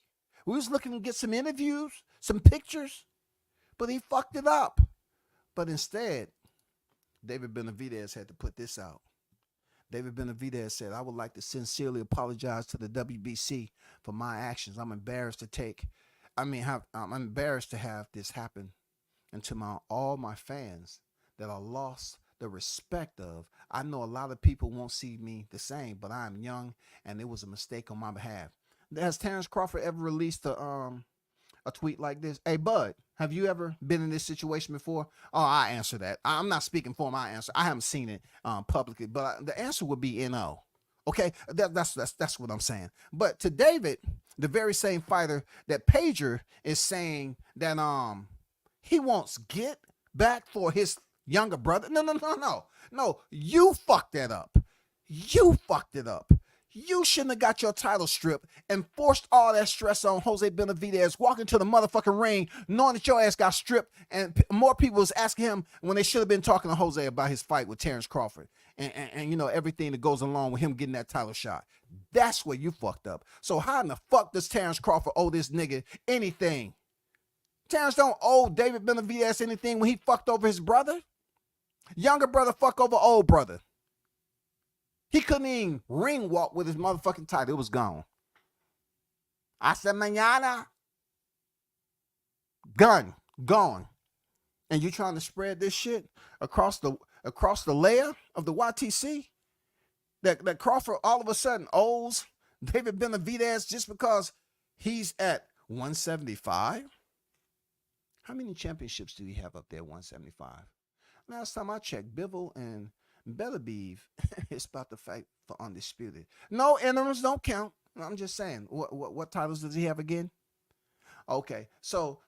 We was looking to get some interviews, some pictures, but he fucked it up. But instead, David Benavidez had to put this out. David Benavidez said, I would like to sincerely apologize to the WBC for my actions. I'm embarrassed I'm embarrassed to have this happen, and to all my fans that I lost the respect of. I know a lot of people won't see me the same, but I'm young, and it was a mistake on my behalf. Has Terence Crawford ever released a tweet like this? Hey, Bud, have you ever been in this situation before? Oh, I answer that. I'm not speaking for him. I answer. I haven't seen it publicly, but the answer would be no. Okay, that's what I'm saying. But to David, the very same fighter that Pager is saying that he wants get back for his younger brother. No. You fucked that up. You fucked it up. You shouldn't have got your title stripped and forced all that stress on Jose Benavidez walking to the motherfucking ring knowing that your ass got stripped, and more people was asking him when they should have been talking to Jose about his fight with Terence Crawford and you know, everything that goes along with him getting that title shot. That's where you fucked up. So how in the fuck does Terence Crawford owe this nigga anything? Terence don't owe David Benavidez anything when he fucked over his brother. Younger brother fuck over old brother. He couldn't even ring walk with his motherfucking title. It was gone. Hasta mañana. Gone. And you trying to spread this shit across the layer of the YTC? That Crawford all of a sudden owes David Benavidez just because he's at 175? How many championships do he have up there, 175? Last time I checked, Bivol and Benavidez is about to fight for undisputed. No, interims don't count. I'm just saying. What titles does he have again? Okay, so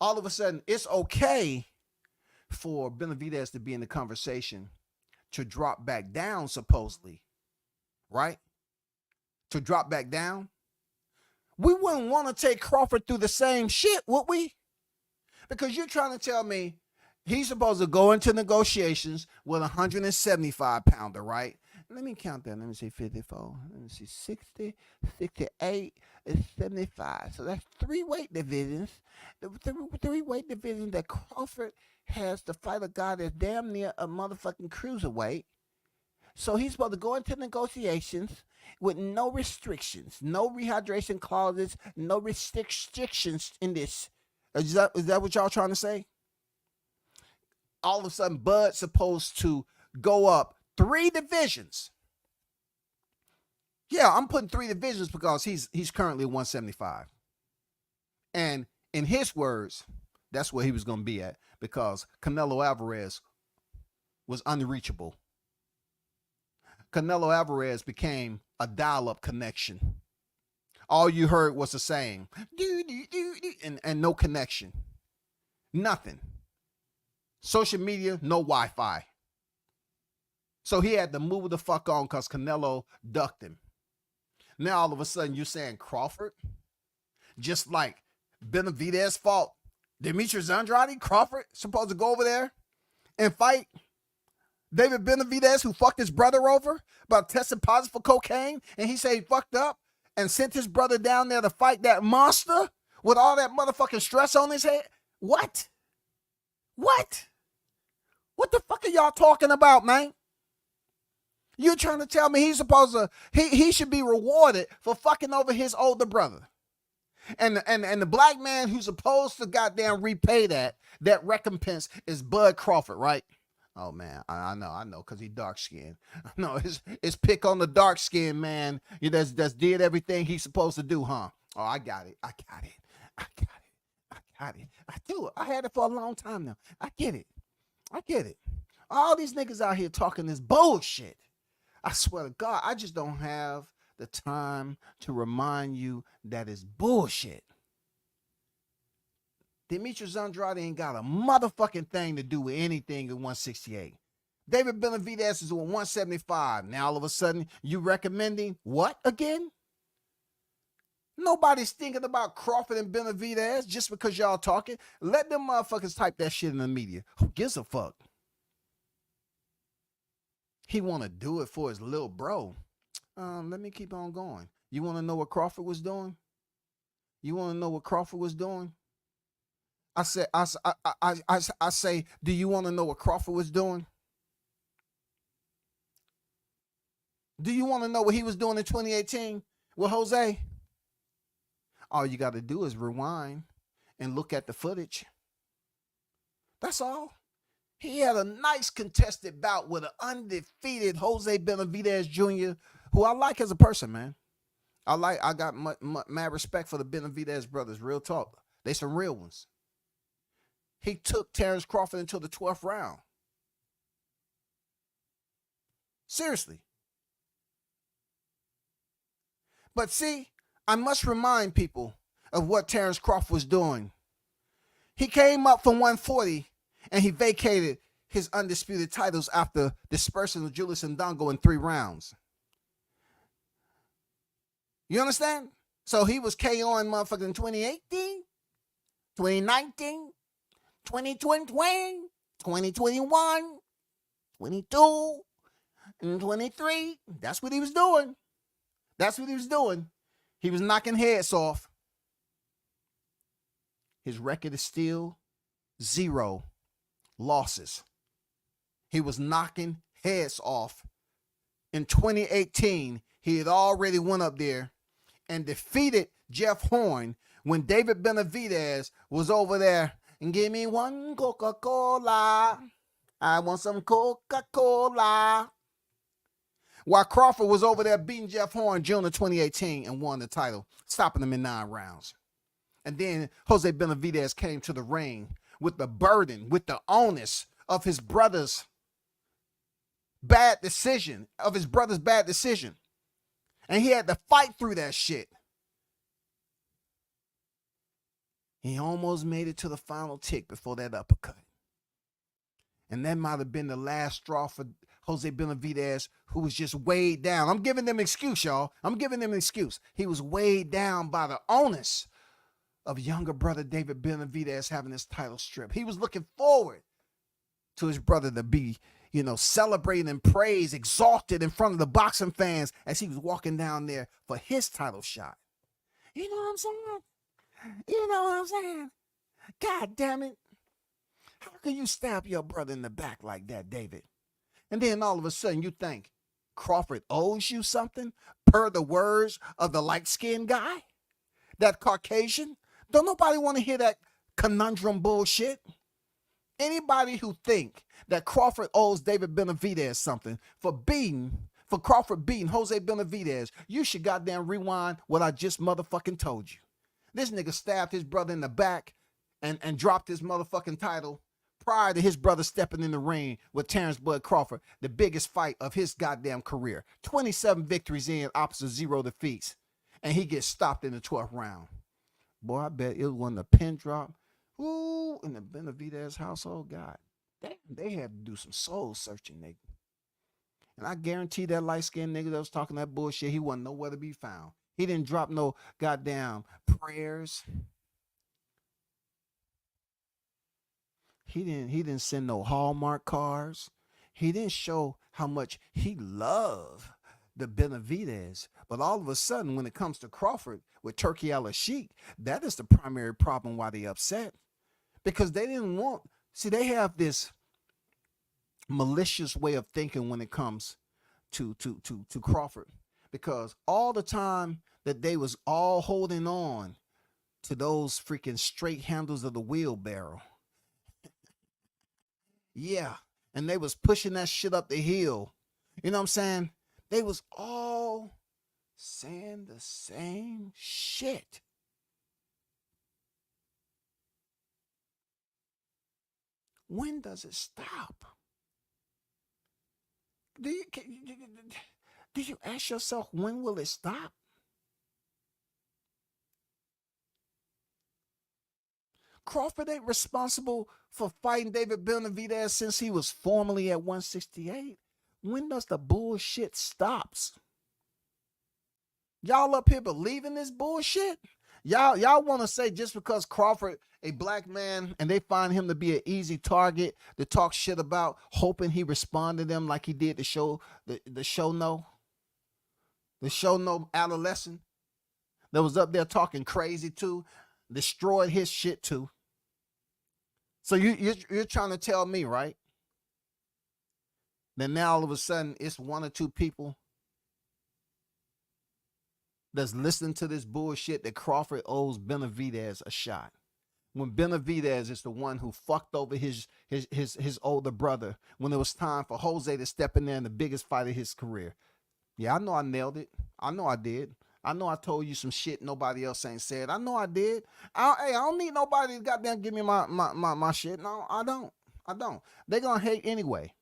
all of a sudden it's okay for Benavidez to be in the conversation to drop back down, supposedly, right? To drop back down. We wouldn't want to take Crawford through the same shit, would we? Because you're trying to tell me he's supposed to go into negotiations with a 175-pounder, right? Let me count that. Let me see 54. Let me see 60, 68, and 75. So that's 3 weight divisions. The 3 weight divisions that Crawford has to fight a guy that's damn near a motherfucking cruiserweight. So he's supposed to go into negotiations with no restrictions, no rehydration clauses, no restrictions in this. Is that what y'all trying to say? All of a sudden, Bud's supposed to go up 3 divisions. Yeah, I'm putting 3 divisions because he's currently 175. And in his words, that's where he was going to be at, because Canelo Alvarez was unreachable. Canelo Alvarez became a dial-up connection. All you heard was the saying, and no connection. Nothing. Social media, no Wi-Fi. So he had to move the fuck on because Canelo ducked him. Now all of a sudden you're saying Crawford? Just like Benavidez fought Demetrius Andrade, Crawford supposed to go over there and fight David Benavidez, who fucked his brother over about testing positive for cocaine, and he said he fucked up and sent his brother down there to fight that monster with all that motherfucking stress on his head? What? What? What the fuck are y'all talking about, man? You trying to tell me he's supposed to, he should be rewarded for fucking over his older brother. And the black man who's supposed to goddamn repay that recompense is Bud Crawford, right? Oh man, I know, cause he dark skinned. No, it's pick on the dark skinned man. That's did everything he's supposed to do, huh? Oh, I got it. I do it. I had it for a long time now. I get it. All these niggas out here talking this bullshit. I swear to God, I just don't have the time to remind you that it's bullshit. Demetrius Andrade ain't got a motherfucking thing to do with anything at 168. David Benavidez is at 175. Now all of a sudden, you recommending what again? Nobody's thinking about Crawford and Benavidez just because y'all talking. Let them motherfuckers type that shit in the media. Who gives a fuck? He want to do it for his little bro. Let me keep on going. You want to know what Crawford was doing? I say, do you want to know what Crawford was doing? Do you want to know what he was doing in 2018 with Jose? All you got to do is rewind and look at the footage. That's all. He had a nice contested bout with an undefeated Jose Benavidez Jr., who I like as a person, man. I got mad respect for the Benavidez brothers. Real talk. They some real ones. He took Terence Crawford until the 12th round. Seriously. But see, I must remind people of what Terence Crawford was doing. He came up from 140 and he vacated his undisputed titles after dispersing of Julius Ndongo in 3 rounds. You understand? So he was KOing motherfucking 2018, 2019, 2020, 2021, 22, and 23. That's what he was doing. He was knocking heads off. His record is still 0 losses. He was knocking heads off. In 2018, he had already went up there and defeated Jeff Horn when David Benavidez was over there and give me one Coca-Cola. I want some Coca-Cola. While Crawford was over there beating Jeff Horn June of 2018 and won the title, stopping him in 9 rounds. And then Jose Benavidez came to the ring with the burden, with the onus of his brother's bad decision, And he had to fight through that shit. He almost made it to the final tick before that uppercut. And that might have been the last straw for Jose Benavidez, who was just weighed down. I'm giving them an excuse, y'all. He was weighed down by the onus of younger brother David Benavidez having his title stripped. He was looking forward to his brother to be, celebrating and praised, exalted in front of the boxing fans as he was walking down there for his title shot. You know what I'm saying? God damn it. How can you stab your brother in the back like that, David? And then all of a sudden you think Crawford owes you something per the words of the light-skinned guy? That Caucasian? Don't nobody want to hear that conundrum bullshit. Anybody who think that Crawford owes David Benavidez something for Crawford beating Jose Benavidez, you should goddamn rewind what I just motherfucking told you. This nigga stabbed his brother in the back and dropped his motherfucking title prior to his brother stepping in the ring with Terence Bud Crawford, the biggest fight of his goddamn career. 27 victories in, opposite 0 defeats. And he gets stopped in the 12th round. Boy, I bet it was when the pin drop. Ooh, in the Benavidez household, God. They had to do some soul searching, nigga. And I guarantee that light-skinned nigga that was talking that bullshit, he wasn't nowhere to be found. He didn't drop no goddamn prayers. He didn't send no Hallmark cards. He didn't show how much he loved the Benavidez. But all of a sudden, when it comes to Crawford with Turkey Al-Sheikh, that is the primary problem why they upset. Because they didn't want, see, they have this malicious way of thinking when it comes to Crawford. Because all the time that they was all holding on to those freaking straight handles of the wheelbarrow. Yeah. And they was pushing that shit up the hill. You know what I'm saying? They was all saying the same shit. When does it stop? Do you ask yourself, when will it stop? Crawford ain't responsible for fighting David Benavidez since he was formerly at 168. When does the bullshit stops? Y'all up here believing this bullshit? Y'all want to say just because Crawford, a black man, and they find him to be an easy target to talk shit about, hoping he respond to them like he did the show no adolescent that was up there talking crazy too, destroyed his shit too. So you're trying to tell me, right, that now all of a sudden it's one or two people that's listening to this bullshit that Crawford owes Benavidez a shot, when Benavidez is the one who fucked over his older brother when it was time for Jose to step in there in the biggest fight of his career. Yeah, I know I nailed it. I know I did. I know I told you some shit nobody else ain't said. I know I did. I don't need nobody to goddamn give me my shit. No, I don't. They gonna hate anyway.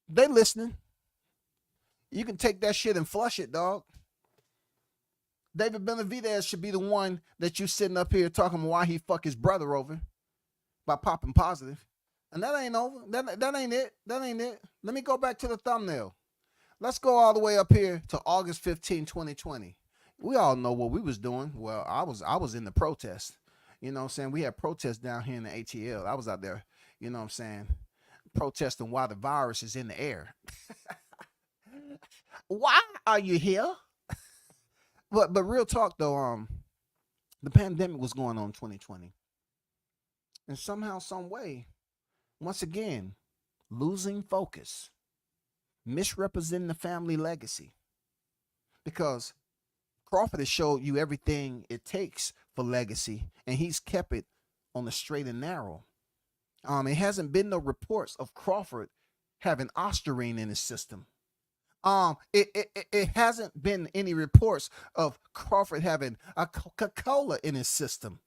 They listening. You can take that shit and flush it, dog. David Benavidez should be the one that you sitting up here talking about why he fuck his brother over by popping positive. And that ain't over. That ain't it. That ain't it. Let me go back to the thumbnail. Let's go all the way up here to August 15, 2020. We all know what we was doing. Well, I was in the protest. You know what I'm saying? We had protests down here in the ATL. I was out there, you know what I'm saying, protesting why the virus is in the air. Why are you here? But real talk though, the pandemic was going on in 2020. And somehow, some way, once again, losing focus, misrepresenting the family legacy. Because Crawford has showed you everything it takes for legacy, and he's kept it on the straight and narrow. It hasn't been no reports of Crawford having Ostarine in his system. It hasn't been any reports of Crawford having a Coca-Cola in his system.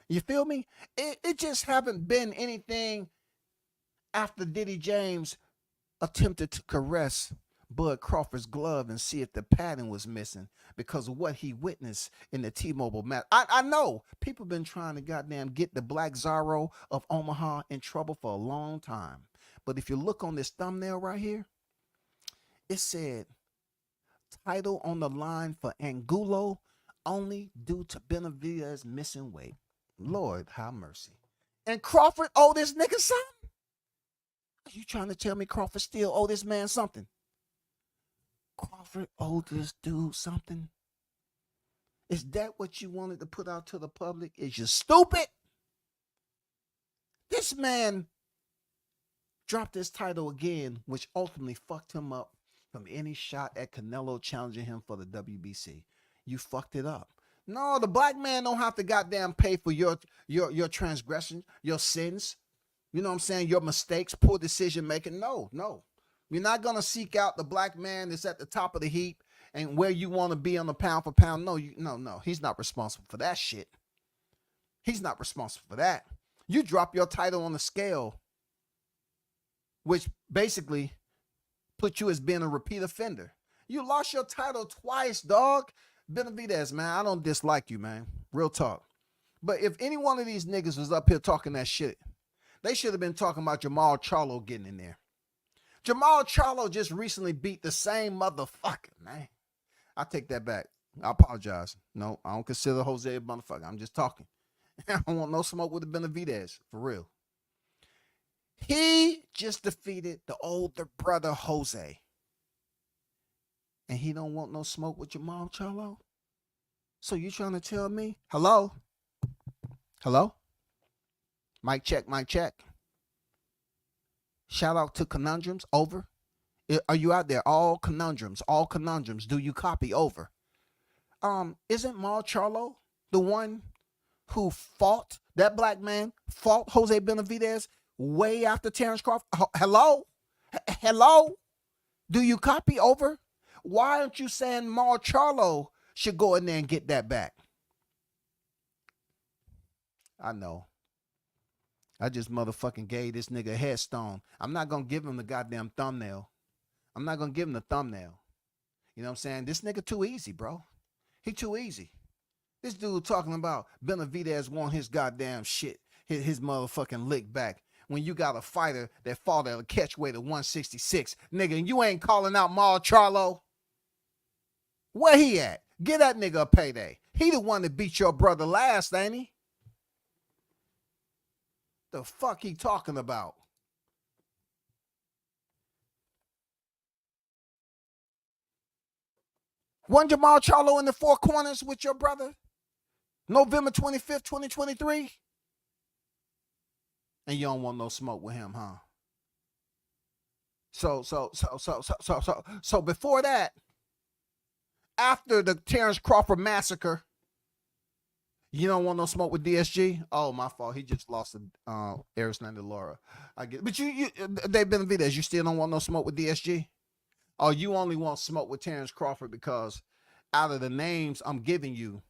You feel me? It just haven't been anything after Diddy James attempted to caress Bud Crawford's glove and see if the pattern was missing because of what he witnessed in the T-Mobile match. I know people been trying to goddamn get the Black Zorro of Omaha in trouble for a long time. But if you look on this thumbnail right here, it said, title on the line for Angulo only due to Benavidez missing weight. Lord, have mercy. And Crawford owe this nigga something? Are you trying to tell me Crawford still owe this man something? Crawford owed this dude something? Is that what you wanted to put out to the public? Is you stupid? This man dropped his title again, which ultimately fucked him up from any shot at Canelo challenging him for the WBC. You fucked it up. No, the black man don't have to goddamn pay for your transgression, your sins. You know what I'm saying? Your mistakes, poor decision making. No. You're not gonna seek out the black man that's at the top of the heap and where you want to be on the pound for pound. No. He's not responsible for that shit. He's not responsible for that. You drop your title on the scale, which basically put you as being a repeat offender. You lost your title twice, dog. Benavidez, man, I don't dislike you, man. Real talk. But if any one of these niggas was up here talking that shit, they should have been talking about Jamal Charlo getting in there. Jamal Charlo just recently beat the same motherfucker, man. I take that back. I apologize. No, I don't consider Jose a motherfucker. I'm just talking. I don't want no smoke with the Benavidez, for real. He just defeated the older brother, Jose. And he don't want no smoke with Jamal Charlo? So you trying to tell me? Hello? Hello? Mic check, mic check. Shout out to Conundrums, over. Are you out there? All conundrums. Do you copy, over? Isn't Mal Charlo the one who fought, that black man fought Jose Benavidez way after Terence Crawford? Hello? Hello? Do you copy, over? Why aren't you saying Mal Charlo should go in there and get that back? I know. I just motherfucking gave this nigga a headstone. I'm not going to give him the goddamn thumbnail. I'm not going to give him the thumbnail. You know what I'm saying? This nigga too easy, bro. He too easy. This dude talking about Benavidez want his goddamn shit, his motherfucking lick back. When you got a fighter that fought at a catch weight of 166, nigga, and you ain't calling out Mal Charlo. Where he at? Get that nigga a payday. He the one that beat your brother last, ain't he? The fuck he talking about? One Jamal Charlo in the Four Corners with your brother? November 25th, 2023? And you don't want no smoke with him, huh? So before that, after the Terence Crawford massacre, you don't want no smoke with DSG? Oh, my fault. He just lost to Erislandy Laura. I get, but you Dave Benavidez, you still don't want no smoke with DSG? Oh, you only want smoke with Terence Crawford because out of the names I'm giving you,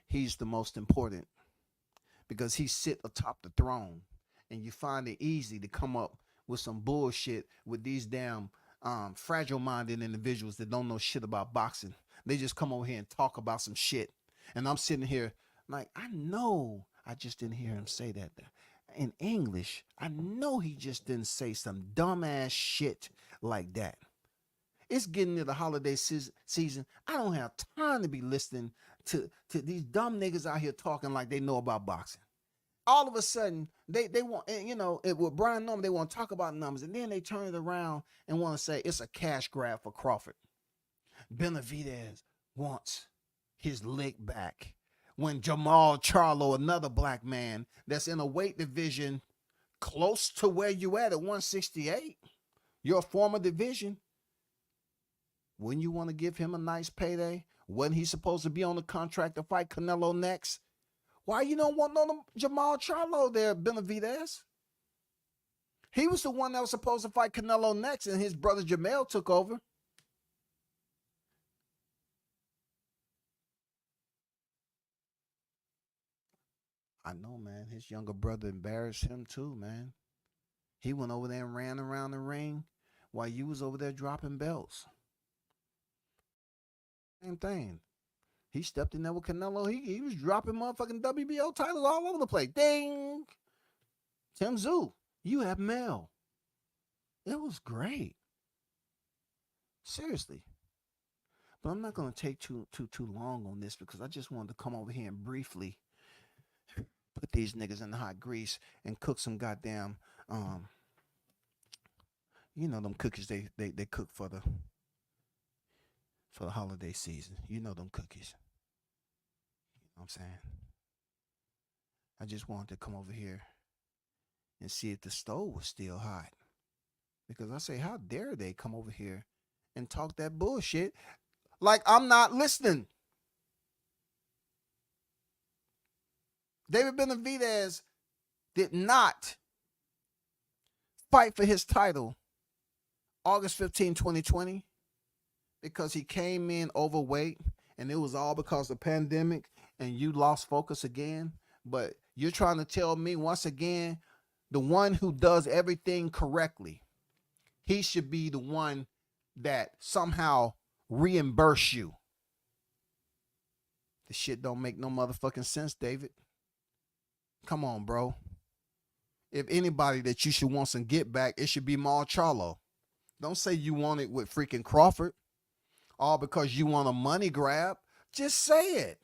he's the most important because he sit atop the throne, and you find it easy to come up with some bullshit with these damn fragile-minded individuals that don't know shit about boxing. They just come over here and talk about some shit. And I'm sitting here like, I know I just didn't hear him say that in English. I know he just didn't say some dumbass shit like that. It's getting near the holiday season. I don't have time to be listening to these dumb niggas out here talking like they know about boxing. All of a sudden, they want, you know, with Brian Norman, they want to talk about numbers, and then they turn it around and want to say it's a cash grab for Crawford. Benavidez wants his lick back. When Jamal Charlo, another black man that's in a weight division close to where you at 168, your former division, wouldn't you want to give him a nice payday? Wasn't he supposed to be on the contract to fight Canelo next? Why you don't want no Jamal Charlo there, Benavidez? He was the one that was supposed to fight Canelo next, and his brother Jamel took over. I know, man. His younger brother embarrassed him too, man. He went over there and ran around the ring while you was over there dropping belts. Same thing. He stepped in there with Canelo. He was dropping motherfucking WBO titles all over the place. Ding! Tim Tszyu, you have Mel. It was great. Seriously. But I'm not going to take too long on this because I just wanted to come over here and briefly put these niggas in the hot grease and cook some goddamn, you know, them cookies they cook for the holiday season. You know them cookies. You know what I'm saying? I just wanted to come over here and see if the stove was still hot. Because I say, how dare they come over here and talk that bullshit like I'm not listening. David Benavidez did not fight for his title August 15, 2020 because he came in overweight, and it was all because of the pandemic, and you lost focus again. But you're trying to tell me once again, the one who does everything correctly, he should be the one that somehow reimburse you. The shit don't make no motherfucking sense, David. Come on, bro. If anybody that you should want some get back, it should be Mal Charlo. Don't say you want it with freaking Crawford, all because you want a money grab. Just say it.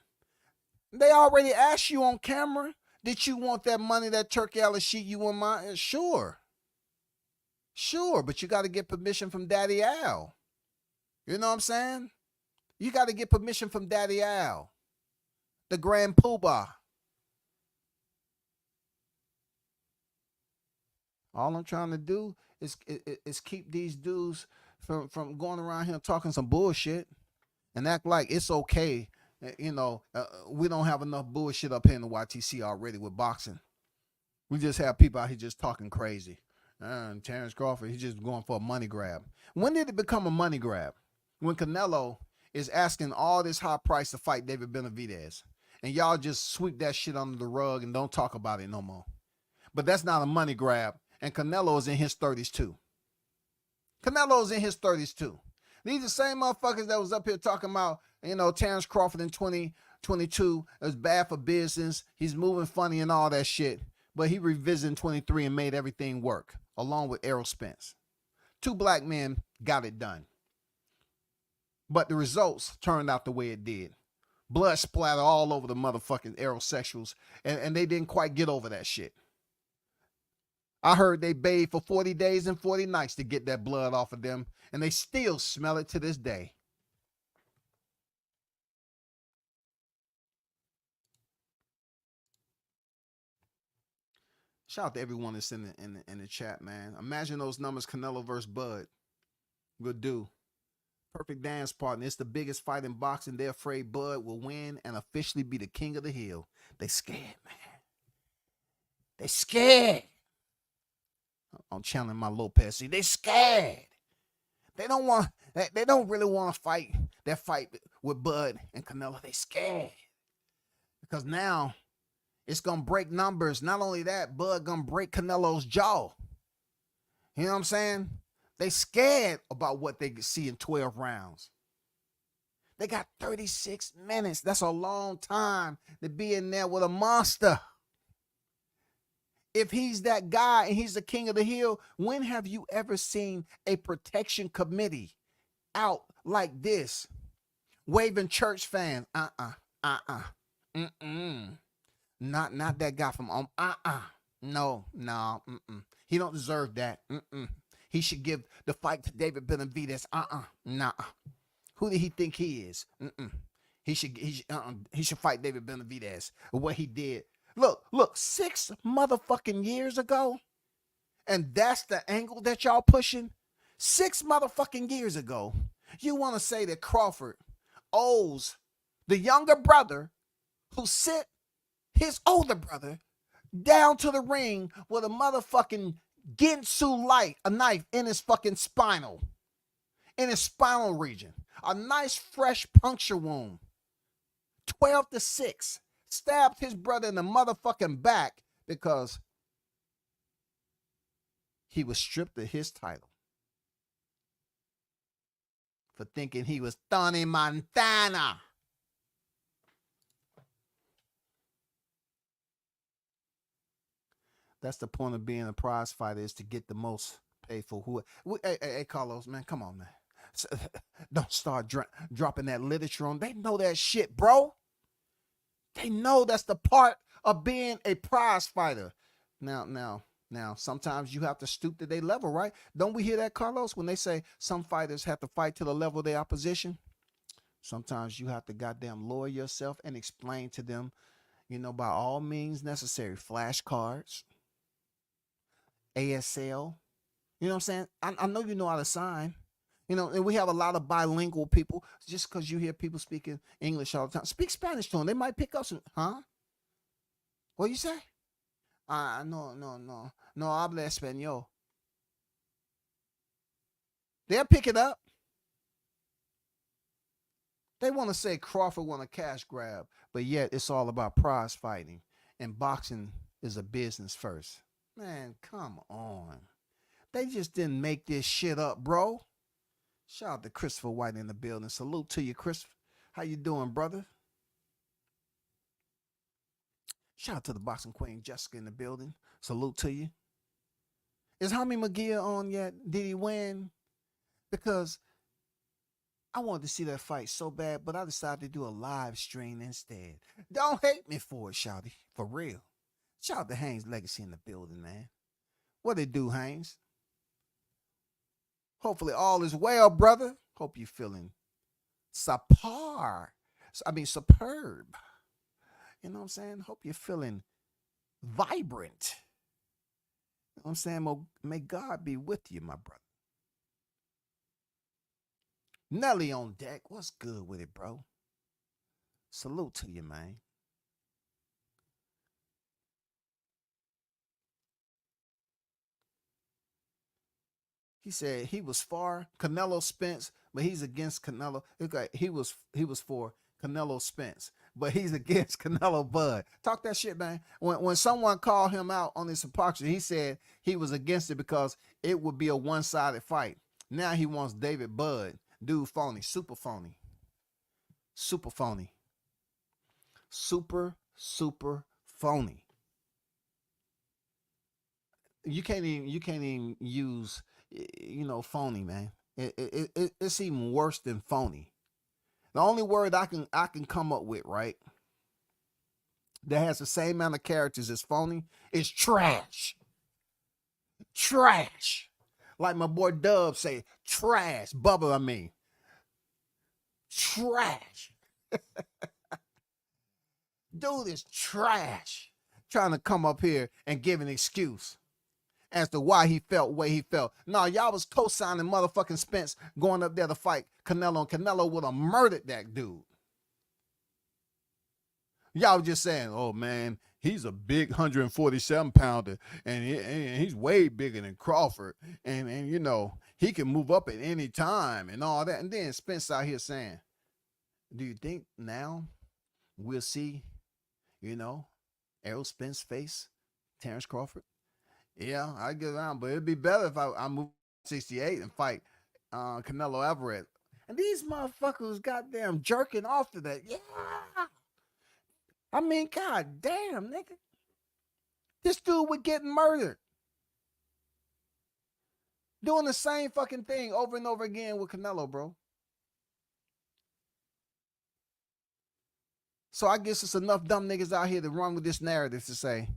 They already asked you on camera, did you want that money, that turkey out of sheet you want mine? Sure. Sure, but you got to get permission from Daddy Al. You know what I'm saying? You got to get permission from Daddy Al, the Grand Poobah. All I'm trying to do is keep these dudes from going around here talking some bullshit and act like it's okay. We don't have enough bullshit up here in the YTC already with boxing. We just have people out here just talking crazy. And Terence Crawford, he's just going for a money grab. When did it become a money grab? When Canelo is asking all this high price to fight David Benavidez. And y'all just sweep that shit under the rug and don't talk about it no more. But that's not a money grab. And Canelo is in his 30s too. Canelo's in his 30s too. These are the same motherfuckers that was up here talking about, Terence Crawford in 2022. It was bad for business. He's moving funny and all that shit. But he revisited 23 and made everything work, along with Errol Spence. 2 black men got it done. But the results turned out the way it did. Blood splatter all over the motherfucking aerosexuals, and they didn't quite get over that shit. I heard they bathed for 40 days and 40 nights to get that blood off of them, and they still smell it to this day. Shout out to everyone that's in the chat, man. Imagine those numbers Canelo versus Bud would do. Perfect dance partner. It's the biggest fight in boxing. They're afraid Bud will win and officially be the king of the hill. They scared, man. They scared. I'm channeling my Lopez. See, they scared. They don't really want to fight that fight with Bud and Canelo. They scared. Because now it's going to break numbers. Not only that, Bud going to break Canelo's jaw. You know what I'm saying? They scared about what they could see in 12 rounds. They got 36 minutes. That's a long time to be in there with a monster. If he's that guy and he's the king of the hill, when have you ever seen a protection committee out like this? Waving church fans. Not that guy from No. He don't deserve that. He should give the fight to David Benavidez. Nah. Who did he think he is? He should fight David Benavidez. What he did. Look, 6 motherfucking years ago, and that's the angle that y'all pushing. 6 motherfucking years ago, you want to say that Crawford owes the younger brother who sent his older brother down to the ring with a motherfucking Ginsu light, a knife in his fucking spinal region. A nice fresh puncture wound. 12-6. Stabbed his brother in the motherfucking back because he was stripped of his title for thinking he was Tony Montana. That's the point of being a prize fighter, is to get the most pay for who. Hey, Carlos, man, come on, man. Don't start dropping that literature on. They know that shit, bro. They know that's the part of being a prize fighter. Now, sometimes you have to stoop to their level, right? Don't we hear that, Carlos, when they say some fighters have to fight to the level of their opposition? Sometimes you have to goddamn lower yourself and explain to them, by all means necessary. Flashcards, ASL. You know what I'm saying? I know you know how to sign. And we have a lot of bilingual people. Just because you hear people speaking English all the time, speak Spanish to them. They might pick up some, huh? What you say? No habla español. They'll pick it up. They want to say Crawford won a cash grab, but yet it's all about prize fighting. And boxing is a business first. Man, come on. They just didn't make this shit up, bro. Shout out to Christopher White in the building. Salute to you, Christopher. How you doing, brother? Shout out to the boxing queen, Jessica, in the building. Salute to you. Is Homie McGee on yet? Did he win? Because I wanted to see that fight so bad, but I decided to do a live stream instead. Don't hate me for it, Shouty. For real. Shout out to Haynes Legacy in the building, man. What it do, Haynes? Hopefully all is well, brother. Hope you're feeling superb. You know what I'm saying? Hope you're feeling vibrant. You know what I'm saying? May God be with you, my brother. Nelly on deck. What's good with it, bro? Salute to you, man. He said he was for Canelo Spence, but he's against Canelo. He was for Canelo Spence, but he's against Canelo Bud. Talk that shit, man. When someone called him out on this hypocrisy, he said he was against it because it would be a one-sided fight. Now he wants David Bud. Dude, phony, super phony. Super phony. Super phony. You can't even use, phony, man. It's even worse than phony. The only word I can come up with, right, that has the same amount of characters as phony is trash. Trash. Like my boy Dub say, trash. Bubba, I mean. Trash. Dude is trash. Trying to come up here and give an excuse as to why he felt the way he felt. No, y'all was co-signing motherfucking Spence going up there to fight Canelo, and Canelo would have murdered that dude. Y'all just saying, oh man, he's a big 147-pounder, and he's way bigger than Crawford, and he can move up at any time and all that. And then Spence out here saying, do you think now we'll see, Errol Spence face Terence Crawford? Yeah, I get around, but it'd be better if I move 68 and fight Canelo Alvarez. And these motherfuckers goddamn jerking off to that. Yeah. I mean, god damn, nigga. This dude would get murdered. Doing the same fucking thing over and over again with Canelo, bro. So I guess it's enough dumb niggas out here to run with this narrative to say,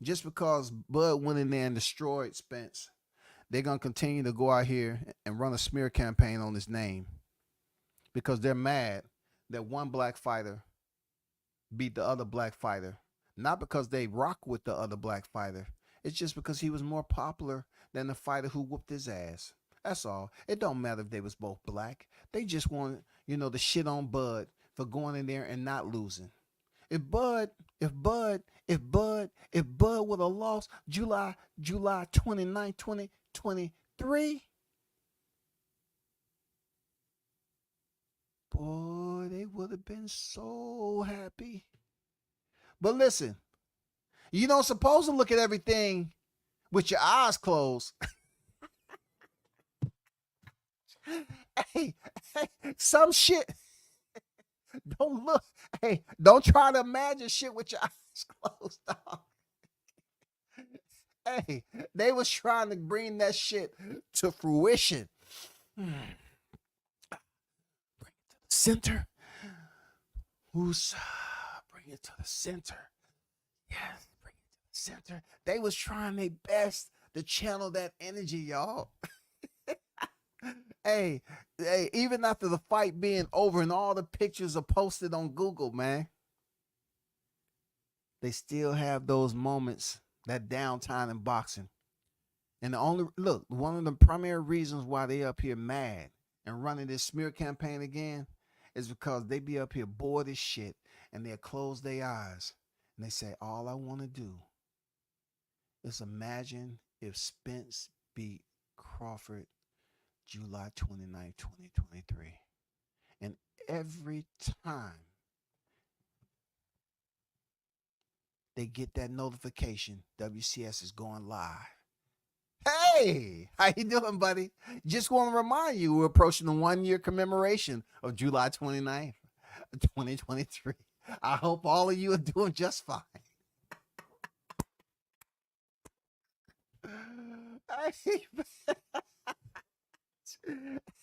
just because Bud went in there and destroyed Spence, they're going to continue to go out here and run a smear campaign on his name because they're mad that one black fighter beat the other black fighter. Not because they rock with the other black fighter. It's just because he was more popular than the fighter who whooped his ass. That's all. It don't matter if they was both black. They just want, to shit on Bud for going in there and not losing. If Bud would have lost July 29, 2023, boy, they would have been so happy. But listen, you don't supposed to look at everything with your eyes closed. hey, some shit. Don't look. Hey, don't try to imagine shit with your eyes closed, dog. Hey, they was trying to bring that shit to fruition. Bring it to the center. Who's bring it to the center? Yes, bring it to the center. They was trying their best to channel that energy, y'all. Hey, even after the fight being over and all the pictures are posted on Google, man, they still have those moments, that downtime in boxing. And one of the primary reasons why they up here mad and running this smear campaign again is because they be up here bored as shit and they'll close their eyes and they say, all I want to do is imagine if Spence beat Crawford July 29, 2023. And every time they get that notification, WCS is going live. Hey, how you doing, buddy? Just want to remind you, we're approaching the 1-year commemoration of July 29th, 2023. I hope all of you are doing just fine.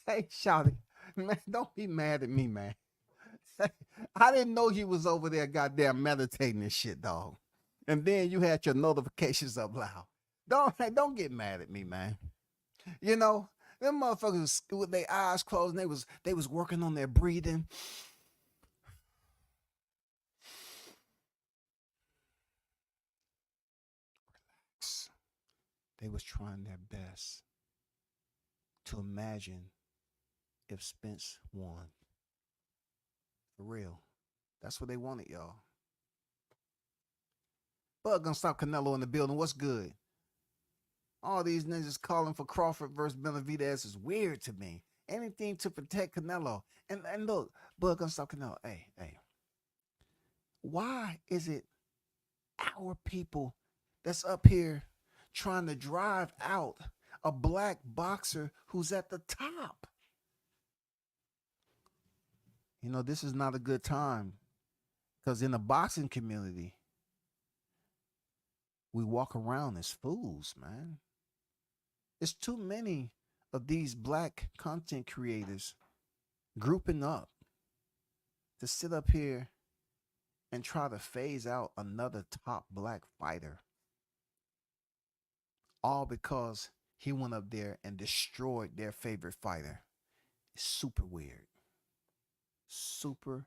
Hey, Shawty, man, don't be mad at me, man. I didn't know you was over there goddamn meditating and shit, dog. And then you had your notifications up loud. Don't get mad at me, man. Them motherfuckers with their eyes closed, and they was working on their breathing. They was trying their best to imagine if Spence won. For real. That's what they wanted, y'all. Bud gonna stop Canelo in the building. What's good? All these niggas calling for Crawford versus Benavidez is weird to me. Anything to protect Canelo. And look, Bud gonna stop Canelo. Hey. Why is it our people that's up here trying to drive out a black boxer who's at the top? You know, this is not a good time because in the boxing community, we walk around as fools, man. There's too many of these black content creators grouping up to sit up here and try to phase out another top black fighter. All because he went up there and destroyed their favorite fighter. It's super weird. Super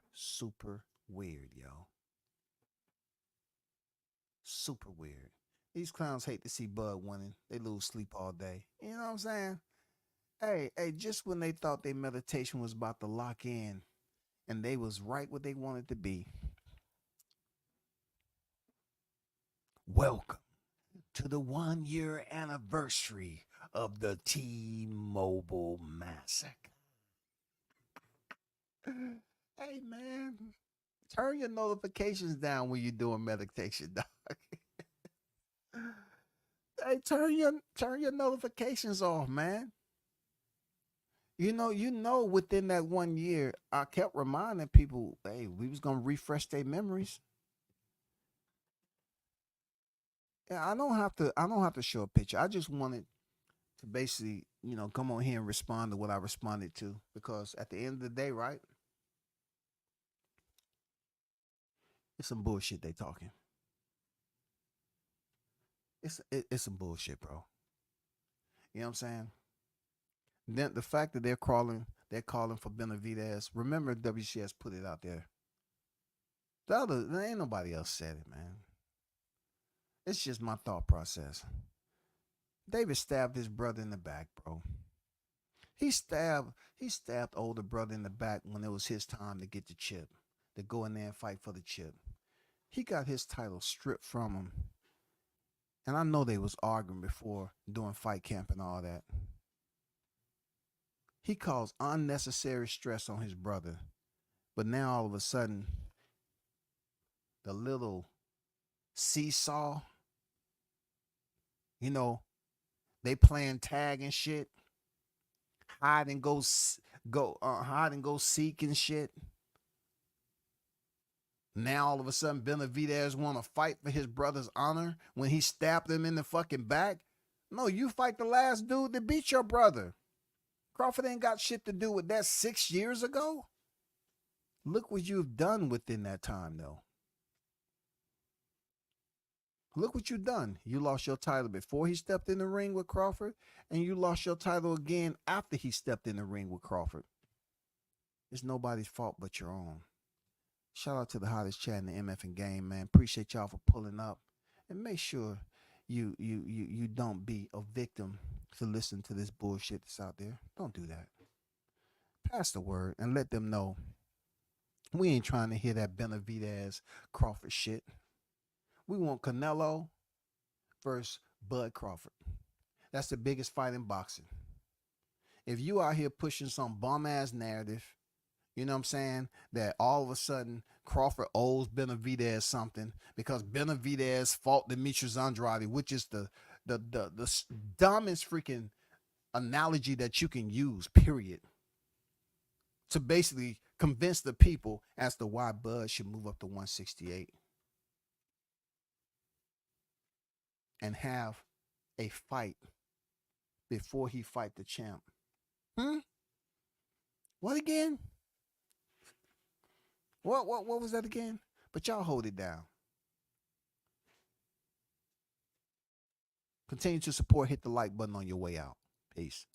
weird, yo. Super weird. These clowns hate to see Bud winning. They lose sleep all day. You know what I'm saying? Hey, just when they thought their meditation was about to lock in and they was right where they wanted to be. Welcome to the 1-year anniversary of the T-Mobile massacre. Hey, man, turn your notifications down when you're doing meditation, dog. Hey, turn your notifications off, man. You know, within that 1 year, I kept reminding people, hey, we was gonna refresh their memories. Yeah, I don't have to show a picture. I just wanted to basically, come on here and respond to what I responded to. Because at the end of the day, right? It's some bullshit they talking. It's some bullshit, bro. You know what I'm saying? Then the fact that they're calling for Benavidez. Remember, WCS put it out there. There ain't nobody else said it, man. It's just my thought process. David stabbed his brother in the back, bro. He stabbed older brother in the back when it was his time to get the chip, to go in there and fight for the chip. He got his title stripped from him. And I know they was arguing before doing fight camp and all that. He caused unnecessary stress on his brother. But now all of a sudden, the little seesaw, they playing tag and shit, hide and go seek and shit. Now all of a sudden Benavidez want to fight for his brother's honor when he stabbed him in the fucking back. No, you fight the last dude that beat your brother. Crawford ain't got shit to do with that 6 years ago. Look what you've done within that time, though. Look what you've done. You lost your title before he stepped in the ring with Crawford, and you lost your title again after he stepped in the ring with Crawford. It's nobody's fault but your own. Shout out to the hottest chat in the MF game, man. Appreciate y'all for pulling up. And make sure you don't be a victim to listen to this bullshit that's out there. Don't do that. Pass the word and let them know we ain't trying to hear that Benavidez Crawford shit. We want Canelo versus Bud Crawford. That's the biggest fight in boxing. If you out here pushing some bum-ass narrative, you know what I'm saying, that all of a sudden Crawford owes Benavidez something because Benavidez fought Demetrius Andrade, which is the dumbest freaking analogy that you can use, period, to basically convince the people as to why Bud should move up to 168 and have a fight before he fight the champ. What again? What was that again? But y'all hold it down. Continue to support. Hit the like button on your way out. Peace.